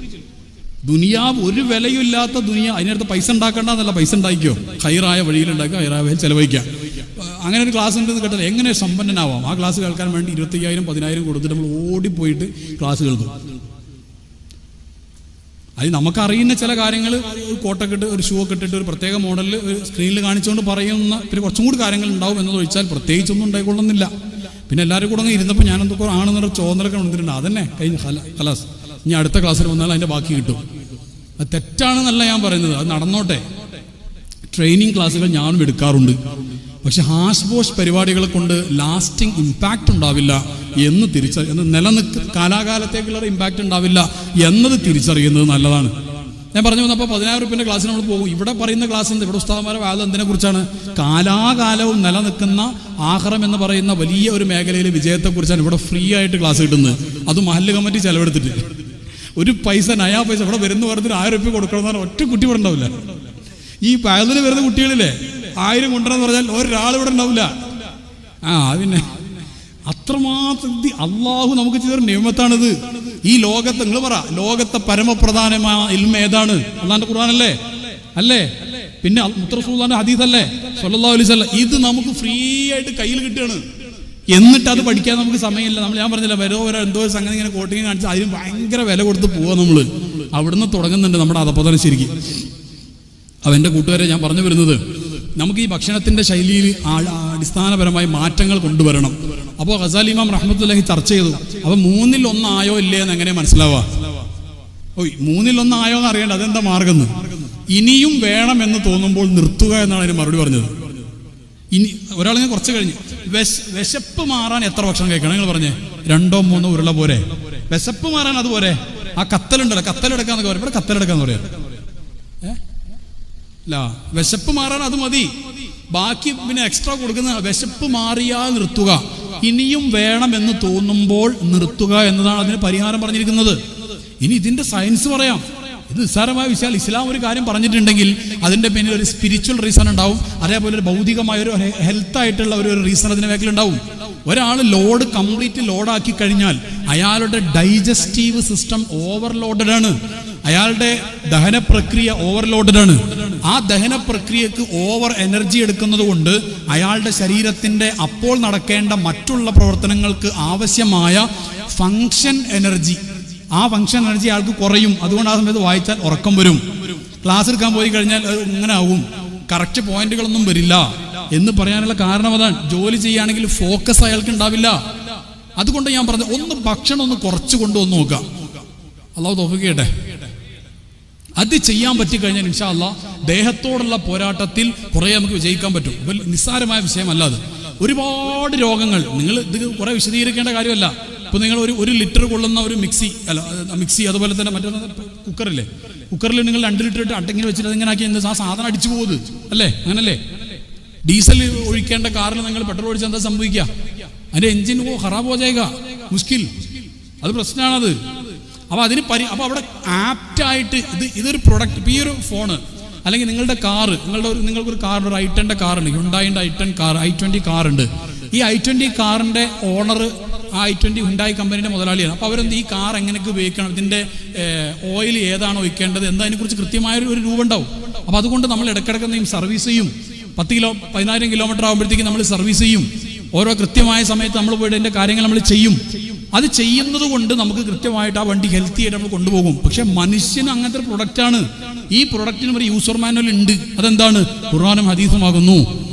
ദുനിയാവ് ഒരു വിലയും ഇല്ലാത്ത ദുനിയ. അതിനടുത്ത് പൈസ ഉണ്ടാക്കേണ്ടതല്ല, പൈസ ഉണ്ടാക്കിയോ, ഹൈറായ വഴിയിലുണ്ടാക്കുക, ഹൈറായ വഴിയിൽ ചെലവഴിക്കുക. അങ്ങനെ ഒരു ക്ലാസ് ഉണ്ടെന്ന് കേട്ടാൽ എങ്ങനെ സമ്പന്നനാവാം? ആ ക്ലാസ് കേൾക്കാൻ വേണ്ടി 25,000 10,000 കൊടുത്തിട്ട് നമ്മൾ ഓടിപ്പോയിട്ട് ക്ലാസ് കേൾക്കും. അത് നമുക്കറിയുന്ന ചില കാര്യങ്ങൾ കോട്ടൊക്കെ ഇട്ട് ഒരു ഷൂ ഒക്കെ ഇട്ടിട്ട് ഒരു പ്രത്യേക മോഡലിൽ ഒരു സ്ക്രീനിൽ കാണിച്ചുകൊണ്ട് പറയുന്ന പിന്നെ കുറച്ചും കൂടി കാര്യങ്ങൾ ഉണ്ടാവും എന്നത് ഒഴിച്ചാൽ പ്രത്യേകിച്ചൊന്നും ഉണ്ടായിക്കൊള്ളുന്നില്ല. പിന്നെ എല്ലാവരും കൂടെ ഇരുന്നപ്പോൾ ഞാൻ എന്തൊക്കെ ആണെന്നൊരു ചോദനൊക്കെ വന്നിട്ടുണ്ട്. അതന്നെ കഴിഞ്ഞ കലാസ്. ഇനി അടുത്ത ക്ലാസ്സിൽ വന്നാൽ അതിൻ്റെ ബാക്കി കിട്ടും. അത് തെറ്റാണെന്നല്ല ഞാൻ പറയുന്നത്, അത് നടന്നോട്ടെ. ട്രെയിനിങ് ക്ലാസ്സുകൾ ഞാനും എടുക്കാറുണ്ട്. പക്ഷെ ഹാഷ് ബോഷ് പരിപാടികളെ കൊണ്ട് ലാസ്റ്റിംഗ് ഇമ്പാക്റ്റ് ഉണ്ടാവില്ല എന്ന് കാലാകാലത്തേക്കുള്ള ഇമ്പാക്റ്റ് ഉണ്ടാവില്ല എന്നത് തിരിച്ചറിയുന്നത് നല്ലതാണ്. ഞാൻ പറഞ്ഞു വന്നപ്പോൾ 10,000 രൂപയുടെ ക്ലാസ്സിന് നമ്മൾ പോകും. ഇവിടെ പറയുന്ന ക്ലാസ് എന്ത്, ഇവിടെ ഉസ്താദന്മാരെ വാദം എന്തിനെ കുറിച്ചാണ്? കാലാകാലവും നിലനിൽക്കുന്ന ആഖിറം എന്ന് പറയുന്ന വലിയ ഒരു മേഖലയിലെ വിജയത്തെക്കുറിച്ചാണ് ഇവിടെ ഫ്രീ ആയിട്ട് ക്ലാസ് കിട്ടുന്നത്. അത് മഹല്ല് കമ്മിറ്റി ചെലവെടുത്തിട്ട് ഒരു പൈസ നയാ പൈസ ഇവിടെ വരുന്ന പറഞ്ഞിട്ട് 1000 രൂപ കൊടുക്കണമെന്ന് പറഞ്ഞാൽ ഒറ്റ കുട്ടി ഇവിടെ ഉണ്ടാവില്ല. ഈ പായലിന് വരുന്ന കുട്ടികളില്ലേ 1000 കൊണ്ടുവരെന്ന് പറഞ്ഞാൽ ഒരാൾ ഇവിടെ ഉണ്ടാവില്ല. പിന്നെ അത്രമാത്രം അള്ളാഹു നമുക്ക് ചെയ്തൊരു നിയമത്താണിത്. ഈ ലോകത്ത് നിങ്ങൾ പറ, ലോകത്തെ പരമപ്രധാനമായ ഇൽമ ഏതാണ്? അള്ളാന്റെ ഖുർആനല്ലേ? അല്ലേ? പിന്നെ മുത്തറസൂലുള്ളാഹിന്റെ ഹദീസല്ലേ സ്വല്ലല്ലാഹു അലൈഹി വസല്ലം? ഇത് നമുക്ക് ഫ്രീ ആയിട്ട് കയ്യിൽ കിട്ടുകയാണ്. എന്നിട്ട് അത് പഠിക്കാൻ നമുക്ക് സമയമില്ല. ഞാൻ പറഞ്ഞില്ല, എന്തോ സംഗതി ഇങ്ങനെ കോട്ടിങ് കാണിച്ച് അതിന് ഭയങ്കര വില കൊടുത്ത് പോവാ. നമ്മൾ അവിടുന്ന് തുടങ്ങുന്നുണ്ട് നമ്മുടെ അധപ്പതനം. ശരിക്കും അവൻ്റെ കൂട്ടുകാരെ ഞാൻ പറഞ്ഞു വരുന്നത്, നമുക്ക് ഈ ഭക്ഷണത്തിന്റെ ശൈലിയിൽ അടിസ്ഥാനപരമായി മാറ്റങ്ങൾ കൊണ്ടുവരണം. അപ്പോൾ ഗസാലി ഇമാം റഹ്മത്തുള്ളാഹി ചർച്ച ചെയ്തു. അപ്പോൾ 3-ൽ 1 ആയോ ഇല്ലേ എന്ന് എങ്ങനെ മനസ്സിലാവുക? 3-ൽ 1 ആയോ എന്ന് അറിയേണ്ട, അതെന്താ മാർഗം? ഇനിയും വേണം എന്ന് തോന്നുമ്പോൾ നിർത്തുക എന്നാണ് അതിന് മറുപടി പറഞ്ഞത്. ഇനി ഒരാളിങ്ങനെ കുറച്ച് കഴിഞ്ഞ് വിശപ്പ് മാറാൻ എത്ര ഭക്ഷണം കഴിക്കണം നിങ്ങൾ പറഞ്ഞേ? 2-3 ഉരുള പോരെ? വിശപ്പ് മാറാൻ അതുപോലെ. ആ കത്തലുണ്ടല്ലോ, കത്തലെടുക്കാന്നൊക്കെ പറയും. ഇവിടെ കത്തലെടുക്കാന്ന് പറയാം. വിശപ്പ് മാറാൻ അത് മതി. ബാക്കി പിന്നെ എക്സ്ട്രാ കൊടുക്കുന്ന വിശപ്പ് മാറിയാൽ നിർത്തുക, ഇനിയും വേണം എന്ന് തോന്നുമ്പോൾ നിർത്തുക എന്നതാണ് അതിന് പരിഹാരം പറഞ്ഞിരിക്കുന്നത്. ഇനി ഇതിന്റെ സയൻസ് പറയാം. ഇത് നിസ്സാരമായ വിഷയം. ഇസ്ലാം ഒരു കാര്യം പറഞ്ഞിട്ടുണ്ടെങ്കിൽ അതിന്റെ പിന്നിൽ ഒരു സ്പിരിച്വൽ റീസൺ ഉണ്ടാവും. അതേപോലെ ഒരു ഭൗതികമായ ഒരു ഹെൽത്ത് ആയിട്ടുള്ള ഒരു റീസൺ അതിന്റെ മേഖലയുണ്ടാവും. ഒരാൾ ലോഡ് കംപ്ലീറ്റ് ലോഡാക്കി കഴിഞ്ഞാൽ അയാളുടെ ഡൈജസ്റ്റീവ് സിസ്റ്റം ഓവർലോഡഡ് ആണ്. അയാളുടെ ദഹന പ്രക്രിയ ഓവർലോഡഡ് ആണ്. ആ ദഹന പ്രക്രിയക്ക് ഓവർ എനർജി എടുക്കുന്നത് കൊണ്ട് അയാളുടെ ശരീരത്തിന്റെ അപ്പോൾ നടക്കേണ്ട മറ്റുള്ള പ്രവർത്തനങ്ങൾക്ക് ആവശ്യമായ ഫങ്ഷൻ എനർജി, ആ ഫങ്ഷൻ എനർജി അയാൾക്ക് കുറയും. അതുകൊണ്ട് ആ സമയത്ത് വായിച്ചാൽ ഉറക്കം വരും. ക്ലാസ് എടുക്കാൻ പോയി കഴിഞ്ഞാൽ അത് ഇങ്ങനെ ആവും, കറക്റ്റ് പോയിന്റുകളൊന്നും വരില്ല എന്ന് പറയാനുള്ള കാരണം അതാണ്. ജോലി ചെയ്യുകയാണെങ്കിൽ ഫോക്കസ് അയാൾക്ക് ഉണ്ടാവില്ല. അതുകൊണ്ട് ഞാൻ പറഞ്ഞത്, ഒന്ന് ഭക്ഷണം ഒന്ന് കുറച്ച് കൊണ്ടുവന്ന് നോക്കാം. അല്ലാഹു തൗഫീഖ് ചെയ്യട്ടെ. അത് ചെയ്യാൻ പറ്റിക്കഴിഞ്ഞാൽ ഇൻഷാ അല്ലാഹ് ദേഹത്തോടുള്ള പോരാട്ടത്തിൽ കുറെ നമുക്ക് വിജയിക്കാൻ പറ്റും. നിസ്സാരമായ വിഷയമല്ല അത്. ഒരുപാട് രോഗങ്ങൾ, നിങ്ങൾ ഇത് കുറെ വിശദീകരിക്കേണ്ട കാര്യമല്ല. ഇപ്പൊ നിങ്ങൾ ഒരു ലിറ്റർ കൊള്ളുന്ന ഒരു മിക്സി അതുപോലെ തന്നെ മറ്റൊരു കുക്കറില്ലേ, കുക്കറിൽ നിങ്ങൾ 2 ലിറ്റർ ഇട്ട് അടങ്ങനെ വെച്ചിട്ട് അതിങ്ങനെ ആക്കി ആ സാധനം അടിച്ചു പോകുന്നത് അല്ലേ? അങ്ങനല്ലേ? ഡീസൽ ഒഴിക്കേണ്ട കാറിൽ നിങ്ങൾ പെട്രോൾ ഒഴിച്ചാൽ എന്താ സംഭവിക്കുക? അതിന്റെ എഞ്ചിൻ ഖറാബ് ഹോ ജായേഗാ, മുഷ്കിൽ. അത് പ്രശ്നമാണത്. അപ്പൊ അതിന് അപ്പൊ അവിടെ ആപ്റ്റായിട്ട് ഇതൊരു പ്രൊഡക്റ്റ്. ഇപ്പൊ ഈ ഒരു ഫോണ് അല്ലെങ്കിൽ നിങ്ങളുടെ കാറ്, നിങ്ങൾക്കൊരു കാറുണ്ട്, ഒരു i10 കാറുണ്ട്, ഹ്യുണ്ടായിന്റെ i10 കാർ, i20 കാറുണ്ട്. ഈ i20 കാറിന്റെ ഓണർ ആ i20 ഹ്യുണ്ടായി കമ്പനിയുടെ മുതലാളിയാണ്. അപ്പോൾ അവരെന്ത് ഈ കാർ എങ്ങനെയൊക്കെ ഉപയോഗിക്കണം, ഇതിന്റെ ഓയിൽ ഏതാണ് ഒഴിക്കേണ്ടത് എന്താ, അതിനെക്കുറിച്ച് കൃത്യമായ ഒരു രൂപം ഉണ്ടാവും. അപ്പോൾ അതുകൊണ്ട് നമ്മൾ ഇടയ്ക്കിടയ്ക്ക് സർവീസ് ചെയ്യും. 10,000 കിലോമീറ്റർ ആകുമ്പോഴത്തേക്ക് നമ്മൾ സർവീസ് ചെയ്യും. ഓരോ കൃത്യമായ സമയത്ത് നമ്മൾ പോയിട്ട് അതിന്റെ കാര്യങ്ങൾ നമ്മൾ ചെയ്യും. അത് ചെയ്യുന്നത് കൊണ്ട് നമുക്ക് കൃത്യമായിട്ട് ആ വണ്ടി ഹെൽത്തി ആയിട്ട് നമ്മൾ കൊണ്ടുപോകും. പക്ഷെ മനുഷ്യന് അങ്ങനത്തെ ഒരു പ്രൊഡക്റ്റാണ്. ഈ പ്രൊഡക്റ്റിന് ഒരു യൂസർ മാനുവൽ ഉണ്ട്. അതെന്താണ്? ഖുർആനും ഹദീസുമാകുന്നു.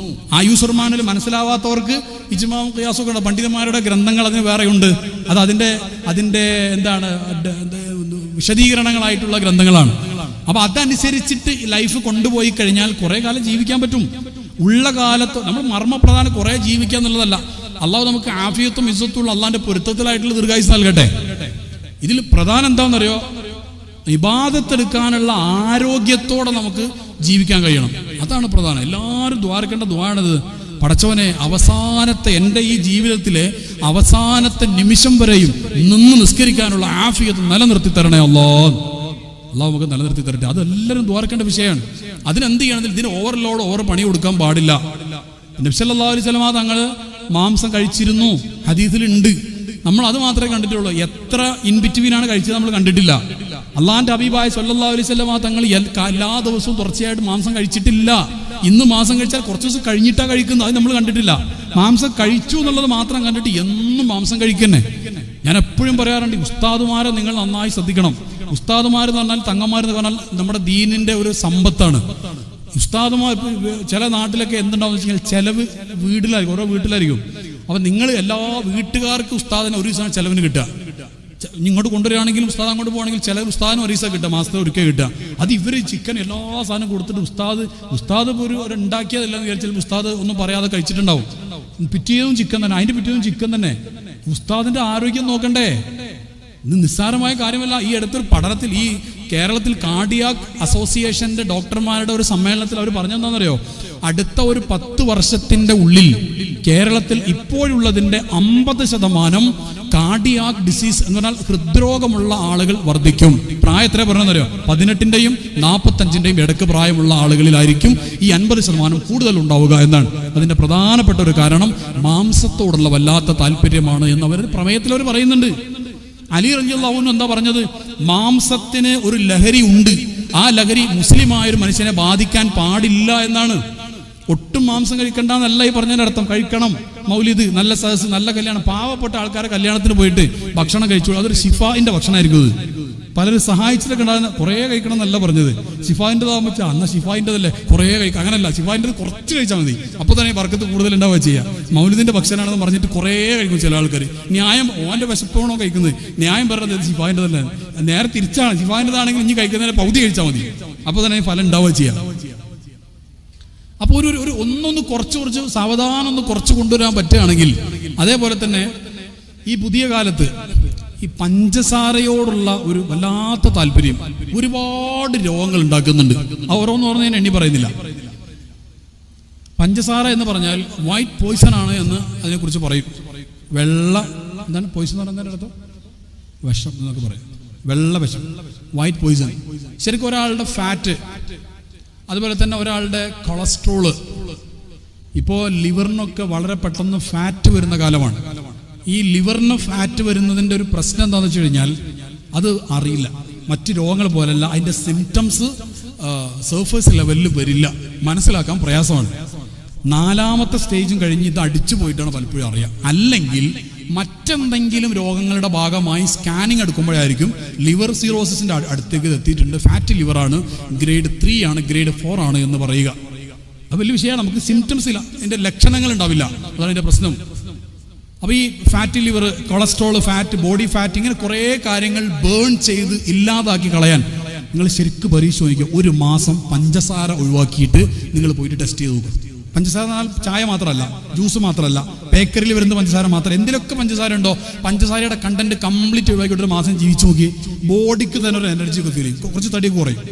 ആ യൂസർ മാനുവൽ മനസ്സിലാവാത്തവർക്ക് ഇജ്മാഉം ഖിയാസൊക്കെ ഉണ്ട്, പണ്ഡിതന്മാരുടെ ഗ്രന്ഥങ്ങൾ അതിന് വേറെയുണ്ട്. അത് അതിന്റെ എന്താണ് വിശദീകരണങ്ങളായിട്ടുള്ള ഗ്രന്ഥങ്ങളാണ്. അപ്പൊ അതനുസരിച്ചിട്ട് ലൈഫ് കൊണ്ടുപോയി കഴിഞ്ഞാൽ കുറെ കാലം ജീവിക്കാൻ പറ്റും. ഉള്ള കാലത്ത് നമ്മൾ മർമ്മപ്രധാനം കുറെ ജീവിക്കുക എന്നുള്ളതല്ല. അള്ളാഹു നമുക്ക് ആഫിയത്തും ഇസ്സത്തുള്ള അള്ളാന്റെ പൊരുത്തത്തിലായിട്ടുള്ള ദീർഘായുസ് നൽകട്ടെ. ഇതിൽ പ്രധാനം എന്താണെന്നറിയോ? ഇബാദത്തെടുക്കാനുള്ള ആരോഗ്യത്തോടെ നമുക്ക് ജീവിക്കാൻ കഴിയണം. അതാണ് പ്രധാനം. എല്ലാവരും ദ്വാരക്കേണ്ട ദ്വാരാണിത്. പടച്ചവനെ, അവസാനത്തെ എൻ്റെ ഈ ജീവിതത്തിലെ അവസാനത്തെ നിമിഷം വരെയും നിന്ന് നിസ്കരിക്കാനുള്ള ആഫിയത്ത് നിലനിർത്തി തരണേ അല്ലാഹ്. അള്ളാഹു നമുക്ക് നിലനിർത്തി തരട്ടെ. അതെല്ലാവരും ദ്വാരക്കേണ്ട വിഷയമാണ്. അതിനെന്ത് ചെയ്യണമെങ്കിൽ ഇതിന് ഓവർ പണി കൊടുക്കാൻ പാടില്ല. നബി സല്ലല്ലാഹു അലൈഹി വസല്ലം തങ്ങൾ മാംസം കഴിച്ചിരുന്നു, ഹദീസിലുണ്ട്. നമ്മൾ അത് മാത്രമേ കണ്ടിട്ടുള്ളൂ. എത്ര ഇൻ ബിറ്റ്വീനാണ് കഴിച്ചത് നമ്മൾ കണ്ടിട്ടില്ല. അള്ളാന്റെ ഹബീബായ സല്ലല്ലാഹു അലൈഹി വസല്ലം തങ്ങൾ എല്ലാ ദിവസവും തുടർച്ചയായിട്ട് മാംസം കഴിച്ചിട്ടില്ല. ഇന്ന് മാംസം കഴിച്ചാൽ കുറച്ച് ദിവസം കഴിഞ്ഞിട്ടാണ് കഴിക്കുന്നത്, അത് നമ്മൾ കണ്ടിട്ടില്ല. മാംസം കഴിച്ചു എന്നുള്ളത് മാത്രം കണ്ടിട്ട് എന്നും മാംസം കഴിക്കുന്നേ. ഞാൻ എപ്പോഴും പറയാറുണ്ട്, ഉസ്താദുമാരെ നിങ്ങൾ നന്നായി ശ്രദ്ധിക്കണം. ഉസ്താദുമാർ എന്ന് പറഞ്ഞാൽ, തങ്ങന്മാർ എന്ന് പറഞ്ഞാൽ നമ്മുടെ ദീനിന്റെ ഒരു സമ്പത്താണ്. ഉസ്താദുമാർ ചില നാട്ടിലൊക്കെ എന്തുണ്ടാവും വെച്ച് കഴിഞ്ഞാൽ ചെലവ് വീട്ടിലായിരിക്കും, ഓരോ വീട്ടിലായിരിക്കും. അപ്പൊ നിങ്ങൾ എല്ലാ വീട്ടുകാർക്ക് ഉസ്താദിന് ഒരു ദിവസം ചെലവിന് കിട്ടുക. ഇങ്ങോട്ട് കൊണ്ടുവരികയാണെങ്കിലും ഉസ്താദ് അങ്ങോട്ട് പോകുകയാണെങ്കിൽ ചില ഉസ്താദിന് ഒരു ദിവസം കിട്ടുക, മാസത്തെ ഒരിക്കൽ കിട്ടുക. അത് ഇവർ ചിക്കൻ എല്ലാ സാധനം കൊടുത്തിട്ട് ഉസ്താദ് ഒരു ഉണ്ടാക്കിയതല്ലെന്ന് വിചാരിച്ചാൽ ഉസ്താദ് ഒന്നും പറയാതെ കഴിച്ചിട്ടുണ്ടാവും. പിറ്റേന്നും ചിക്കൻ തന്നെ, അതിന്റെ പിറ്റേന്നും ചിക്കൻ തന്നെ. ഉസ്താദിന്റെ ആരോഗ്യം നോക്കണ്ടേ? ഇത് നിസ്സാരമായ കാര്യമല്ല. ഈ അടുത്തൊരു പഠനത്തിൽ, ഈ കേരളത്തിൽ കാർഡിയാക് അസോസിയേഷന്റെ ഡോക്ടർമാരുടെ ഒരു സമ്മേളനത്തിൽ അവർ പറഞ്ഞെന്താണെന്നറിയോ? അടുത്ത ഒരു 10 വർഷത്തിന്റെ ഉള്ളിൽ കേരളത്തിൽ ഇപ്പോഴുള്ളതിന്റെ 50% കാർഡിയാക് ഡിസീസ് എന്ന് പറഞ്ഞാൽ ഹൃദ്രോഗമുള്ള ആളുകൾ വർദ്ധിക്കും. പ്രായം എത്ര പറഞ്ഞെന്നറിയോ? 18ന്റെയും 45ന്റെയും ഇടക്ക് പ്രായമുള്ള ആളുകളിലായിരിക്കും ഈ 50% കൂടുതൽ ഉണ്ടാവുക എന്നാണ്. അതിന്റെ പ്രധാനപ്പെട്ട ഒരു കാരണം മാംസത്തോടുള്ള വല്ലാത്ത താല്പര്യമാണ് എന്ന് അവർ പ്രമേയത്തിൽ അവർ പറയുന്നുണ്ട്. അലി റളിയല്ലാഹു അൻഹു എന്താ പറഞ്ഞത്? മാംസത്തിന് ഒരു ലഹരി ഉണ്ട്, ആ ലഹരി മുസ്ലിമായ ഒരു മനുഷ്യനെ ബാധിക്കാൻ പാടില്ല എന്നാണ്. ഒട്ടും മാംസം കഴിക്കണ്ട എന്നല്ല ഈ പറഞ്ഞതിന്റെ അർത്ഥം. കഴിക്കണം, മൗലിദ്, നല്ല സദസ്, നല്ല കല്യാണം. പാവപ്പെട്ട ആൾക്കാരെ കല്യാണത്തിന് പോയിട്ട് ഭക്ഷണം കഴിച്ചോളൂ, അതൊരു ഷിഫായിന്റെ ഭക്ഷണമായിരിക്കും. പലരും സഹായിച്ചിട്ടൊക്കെ ഉണ്ടാകുന്ന കുറേ കഴിക്കണം എന്നല്ല പറഞ്ഞത്. ഷിഫായിൻ്റെതാകുമ്പോൾ വെച്ചാൽ അന്ന് ഷിഫായിൻ്റെതല്ലേ കുറേ കഴിക്കുക, അങ്ങനല്ല. ഷിഫായിൻ്റെത് കുറച്ച് കഴിച്ചാൽ മതി, അപ്പോൾ തന്നെ ബർക്കത്ത് കൂടുതൽ ഉണ്ടാവുക ചെയ്യുക. മൗലിദിന്റെ ഭക്ഷണമാണെന്ന് പറഞ്ഞിട്ട് കുറേ കഴിക്കും ചില ആൾക്കാർ. ന്യായം ഓൻ്റെ വിശപ്പാണോ കഴിക്കുന്നത്? ന്യായം പറഞ്ഞത് ഷിഫായിൻ്റെതല്ലേ. നേരെ തിരിച്ചാണ്, ഷിഫായിൻ്റെതാണെങ്കിൽ ഇനി കഴിക്കുന്നതിന് പകുതി കഴിച്ചാൽ മതി, അപ്പോൾ തന്നെ ഫലം ഉണ്ടാവുക ചെയ്യാം. അപ്പോൾ ഒരു ഒന്നൊന്ന് കുറച്ച് സാവധാനം ഒന്ന് കുറച്ച് കൊണ്ടുവരാൻ പറ്റുകയാണെങ്കിൽ. അതേപോലെ തന്നെ ഈ പുതിയ കാലത്ത് ഈ പഞ്ചസാരയോടുള്ള ഒരു വല്ലാത്ത താല്പര്യം ഒരുപാട് രോഗങ്ങൾ ഉണ്ടാക്കുന്നുണ്ട്. ഓരോന്ന് പറഞ്ഞ് ഞാൻ എണ്ണി പറയുന്നില്ല. പഞ്ചസാര എന്ന് പറഞ്ഞാൽ വൈറ്റ് പോയിസൺ ആണ് എന്ന് അതിനെക്കുറിച്ച് പറയും. വെള്ള എന്താണ് പോയിസൺ എന്ന് പറയുന്നതിൻ്റെ അടുത്ത്? വിഷം എന്നൊക്കെ പറയും. വെള്ള വിഷം, വൈറ്റ് പോയിസൺ. ശരിക്കും ഒരാളുടെ ഫാറ്റ്, അതുപോലെ തന്നെ ഒരാളുടെ കൊളസ്ട്രോള്. ഇപ്പോൾ ലിവറിനൊക്കെ വളരെ പെട്ടെന്ന് ഫാറ്റ് വരുന്ന കാലമാണ്. ഈ ലിവറിന് ഫാറ്റ് വരുന്നതിൻ്റെ ഒരു പ്രശ്നം എന്താണെന്ന് വെച്ച് കഴിഞ്ഞാൽ അത് അറിയില്ല. മറ്റ് രോഗങ്ങൾ പോലല്ല, അതിൻ്റെ സിംറ്റംസ് സർഫേസ് ലെവലിൽ വരില്ല, മനസ്സിലാക്കാൻ പ്രയാസമാണ്. 4ാമത്തെ സ്റ്റേജും കഴിഞ്ഞ് ഇത് അടിച്ചു പോയിട്ടാണ് പലപ്പോഴും അറിയാം. അല്ലെങ്കിൽ മറ്റെന്തെങ്കിലും രോഗങ്ങളുടെ ഭാഗമായി സ്കാനിങ് എടുക്കുമ്പോഴായിരിക്കും ലിവർ സിറോസിന്റെ അടുത്തേക്ക് എത്തിയിട്ടുണ്ട്, ഫാറ്റ് ലിവറാണ്, ഗ്രേഡ് 3 ആണ്, ഗ്രേഡ് 4 ആണ് എന്ന് പറയുക. അത് വലിയ വിഷയമാണ്. നമുക്ക് സിംറ്റംസ് ഇല്ല, അതിന്റെ ലക്ഷണങ്ങൾ ഉണ്ടാവില്ല, അതാണ് അതിന്റെ പ്രശ്നം. അപ്പോൾ ഈ fat liver, cholesterol, fat, body fat, ഇങ്ങനെ കുറേ കാര്യങ്ങൾ ബേൺ ചെയ്ത് ഇല്ലാതാക്കി കളയാൻ നിങ്ങൾ ശരിക്കും പരിശോധിക്കുക. ഒരു മാസം പഞ്ചസാര ഒഴിവാക്കിയിട്ട് നിങ്ങൾ പോയിട്ട് ടെസ്റ്റ് ചെയ്ത് നോക്കുക. പഞ്ചസാര എന്നാൽ ചായ മാത്രമല്ല, ജ്യൂസ് മാത്രമല്ല, ബേക്കറിയിൽ വരുന്ന പഞ്ചസാര മാത്രം, എന്തിലൊക്കെ പഞ്ചസാര ഉണ്ടോ പഞ്ചസാരയുടെ കണ്ടന്റ് കംപ്ലീറ്റ് ഒഴിവാക്കിയിട്ട് ഒരു മാസം ജീവിച്ചു നോക്കി. ബോഡിക്ക് തന്നെ ഒരു എനർജി ഒക്കെ ഫീൽ ചെയ്യും, കുറച്ച് തടിയൊക്കെ കുറയും.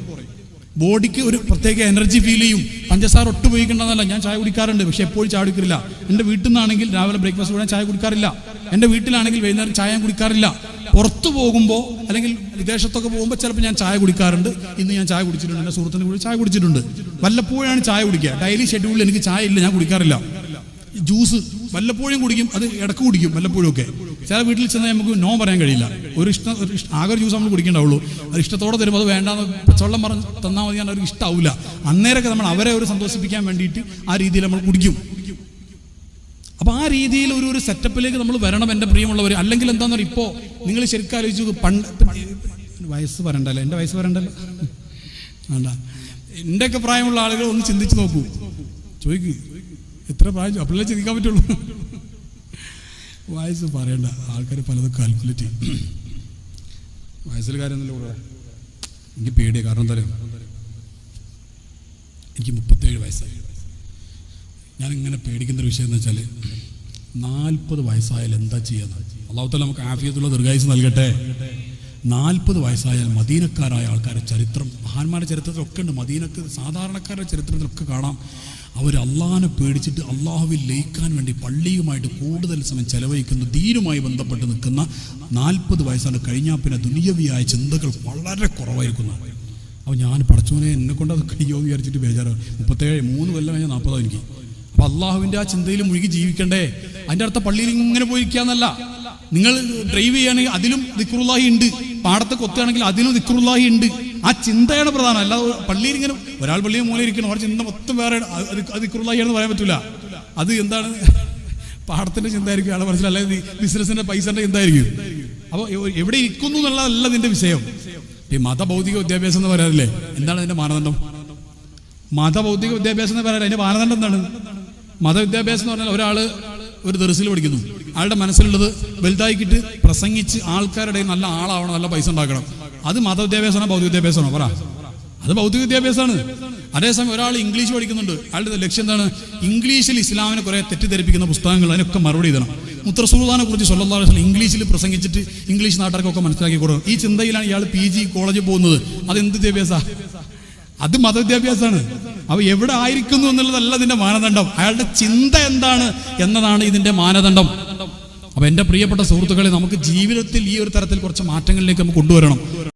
ബോഡിക്ക് ഒരു പ്രത്യേക എനർജി ഫീൽ ചെയ്യും. പഞ്ചസാര ഒട്ടും ഉപയോഗിക്കേണ്ടതല്ല. ഞാൻ ചായ കുടിക്കാറുണ്ട്, പക്ഷെ എപ്പോഴും ചായ കുടിക്കില്ല. എൻ്റെ വീട്ടിൽ നിന്നാണെങ്കിൽ രാവിലെ ബ്രേക്ക്ഫാസ്റ്റ് കൂടെ ചായ കുടിക്കാറില്ല. എൻ്റെ വീട്ടിലാണെങ്കിൽ വൈകുന്നേരം ചായ കുടിക്കാറില്ല. പുറത്തു പോകുമ്പോൾ അല്ലെങ്കിൽ വിദേശത്തൊക്കെ പോകുമ്പോൾ ചിലപ്പോൾ ഞാൻ ചായ കുടിക്കാറുണ്ട്. ഇന്ന് ഞാൻ ചായ കുടിച്ചിട്ടുണ്ട്, എൻ്റെ സുഹൃത്തിൻ്റെ കൂടി ചായ കുടിച്ചിട്ടുണ്ട്. വല്ലപ്പോഴാണ് ചായ കുടിക്കുക. ഡെയിലി ഷെഡ്യൂളിൽ എനിക്ക് ചായ ഇല്ല, ഞാൻ കുടിക്കാറില്ല. ജ്യൂസ് വല്ലപ്പോഴും കുടിക്കും, അത് ഇടക്ക് കുടിക്കും വല്ലപ്പോഴും ഒക്കെ. ചില വീട്ടിൽ ചെന്നാൽ നമുക്ക് നോ പറയാൻ കഴിയില്ല. ആകെ ഒരു ജ്യൂസ് നമ്മൾ കുടിക്കേണ്ടാവുള്ളൂ. അത് ഇഷ്ടത്തോടെ തരുമ്പോൾ അത് വേണ്ടാന്ന് പച്ചവെള്ളം പറഞ്ഞ് തന്നാൽ മതി, അവർക്ക് ഇഷ്ടമാവില്ല. അന്നേരമൊക്കെ നമ്മൾ അവരെ ഒരു സന്തോഷിപ്പിക്കാൻ വേണ്ടിയിട്ട് ആ രീതിയിൽ നമ്മൾ കുടിക്കും. അപ്പോൾ ആ രീതിയിൽ ഒരു സെറ്റപ്പിലേക്ക് നമ്മൾ വരണം എൻ്റെ പ്രിയമുള്ളവർ. അല്ലെങ്കിൽ എന്താണെന്ന് പറയുക, ഇപ്പോൾ നിങ്ങൾ ശരിക്കും ആലോചിച്ചു, വയസ്സ് പറയണ്ടല്ലോ, എൻ്റെ വയസ്സ് പറയണ്ടല്ലോ, വേണ്ട, എൻ്റെയൊക്കെ പ്രായമുള്ള ആളുകൾ ഒന്ന് ചിന്തിച്ച് നോക്കൂ. ചോദിക്കൂ, എത്ര പ്രായം? അപ്പോഴേ ചിന്തിക്കാൻ പറ്റുള്ളൂ. വയസ്സ് പറയണ്ട, ആൾക്കാർ പലതും കാൽക്കുലേറ്റ് ചെയ്യും. വയസ്സിൽ കാര്യമൊന്നുമില്ല കൂടെ. എനിക്ക് പേടിയാണ്. കാരണം എന്താ പറയുക, എനിക്ക് 37 വയസ്സായി. ഞാനിങ്ങനെ പേടിക്കുന്നൊരു വിഷയം എന്ന് വെച്ചാൽ 40 വയസ്സായാൽ എന്താ ചെയ്യുന്നത്? അല്ലാഹു തആല നമുക്ക് ആഫിയത്തുള്ള ദീർഘായുസ്സ് നൽകട്ടെ. 40 വയസ്സായാൽ മദീനക്കാരായ ആൾക്കാരുടെ ചരിത്രം, മഹാന്മാരുടെ ചരിത്രത്തിലൊക്കെ ഉണ്ട്. മദീനക്ക് സാധാരണക്കാരുടെ ചരിത്രത്തിലൊക്കെ കാണാം. അവർ അള്ളാഹിനെ പേടിച്ചിട്ട് അള്ളാഹുവിൽ ലയിക്കാൻ വേണ്ടി പള്ളിയുമായിട്ട് കൂടുതൽ സമയം ചെലവഴിക്കുന്ന, ദീനുമായി ബന്ധപ്പെട്ട് നിൽക്കുന്ന 40 വയസ്സാണ് കഴിഞ്ഞാൽ പിന്നെ ദുനിയവിയായ ചിന്തകൾ വളരെ കുറവായിരിക്കുന്നു. അപ്പോൾ ഞാൻ പടച്ചോനെ എന്നെ കൊണ്ട് അത് കഴിയോ വിചാരിച്ചിട്ട് ബേജാറ്. 37, 3 കൊല്ലം കഴിഞ്ഞാൽ 40 എനിക്ക്. അപ്പോൾ അള്ളാഹുവിൻ്റെ ആ ചിന്തയിൽ മുഴുകി ജീവിക്കണ്ടേ? അതിൻ്റെ അടുത്ത പള്ളിയിൽ ഇങ്ങനെ പോയിരിക്കാന്നല്ല. നിങ്ങൾ ഡ്രൈവ് ചെയ്യുകയാണെങ്കിൽ അതിലും ദിക്റുല്ലാഹി ഉണ്ട്, പാടത്തെ കൊത്തുകയാണെങ്കിൽ അതിലും ദിക്റുല്ലാഹി ഉണ്ട്. ആ ചിന്തയാണ് പ്രധാനം. അല്ലാതെ പള്ളിയിൽ ഇങ്ങനെ ഒരാൾ പള്ളിയിൽ മൂലം ഇരിക്കണം, അവരുടെ ചിന്ത മൊത്തം വേറെ ദിക്റുല്ലാഹിയാണെന്ന് പറയാൻ പറ്റില്ല. അത് എന്താണ്, പാടത്തിൻ്റെ ചിന്തയായിരിക്കും ആളെ മനസ്സിലായി, ബിസിനസിൻ്റെ പൈസൻ്റെ ചിന്തയായിരിക്കും. അപ്പോൾ എവിടെ ഇരിക്കുന്നു എന്നുള്ളതല്ല നിന്റെ വിഷയം. ഈ മതഭൗതിക വിദ്യാഭ്യാസം എന്ന് പറയാറില്ലേ, എന്താണ് അതിന്റെ മാനദണ്ഡം? മതഭൗതിക വിദ്യാഭ്യാസം എന്ന് പറയാൻ അതിന്റെ മാനദണ്ഡം എന്താണ്? മതവിദ്യാഭ്യാസം എന്ന് പറഞ്ഞാൽ ഒരാള് ഒരു ദർസിൽ പഠിക്കുന്നു, അയാളുടെ മനസ്സിലുള്ളത് വലുതാക്കിയിട്ട് പ്രസംഗിച്ച് ആൾക്കാരുടെ നല്ല ആളാവണം, നല്ല പൈസ ഉണ്ടാക്കണം. അത് മതവിദ്യാഭ്യാസമാണോ ഭൗതിക വിദ്യാഭ്യാസമാണോ? പറ. അത് ഭൗതിക വിദ്യാഭ്യാസമാണ്. അതേസമയം ഒരാൾ ഇംഗ്ലീഷ് പഠിക്കുന്നുണ്ട്, അയാളുടെ ലക്ഷ്യം എന്താണ്? ഇംഗ്ലീഷിൽ ഇസ്ലാമിനെ കുറെ തെറ്റിദ്ധരിപ്പിക്കുന്ന പുസ്തകങ്ങൾ, അതിനൊക്കെ മറുപടി എഴുതണം. മുത്തറസൂലുള്ളാഹിനെ കുറിച്ച് സ്വല്ലല്ലാഹു അലൈഹി വസല്ലം ഇംഗ്ലീഷിൽ പ്രസംഗിച്ചിട്ട് ഇംഗ്ലീഷ് നാട്ടുകാർക്കൊക്കെ മനസ്സിലാക്കി കൊടുക്കണം. ഈ ചിന്തയിലാണ് ഇയാൾ PG കോളേജിൽ പോകുന്നത്. അത് എന്ത് വിദ്യാഭ്യാസ? അത് മതവിദ്യാഭ്യാസമാണ്. അവ എവിടെ ആയിരിക്കുന്നു എന്നുള്ളതല്ല ഇതിന്റെ മാനദണ്ഡം, അയാളുടെ ചിന്ത എന്താണ് എന്നതാണ് ഇതിന്റെ മാനദണ്ഡം. അപ്പൊ എന്റെ പ്രിയപ്പെട്ട സുഹൃത്തുക്കളെ, നമുക്ക് ജീവിതത്തിൽ ഈ ഒരു തരത്തിൽ കുറച്ച് മാറ്റങ്ങളിലേക്ക് നമുക്ക് കൊണ്ടുവരണം.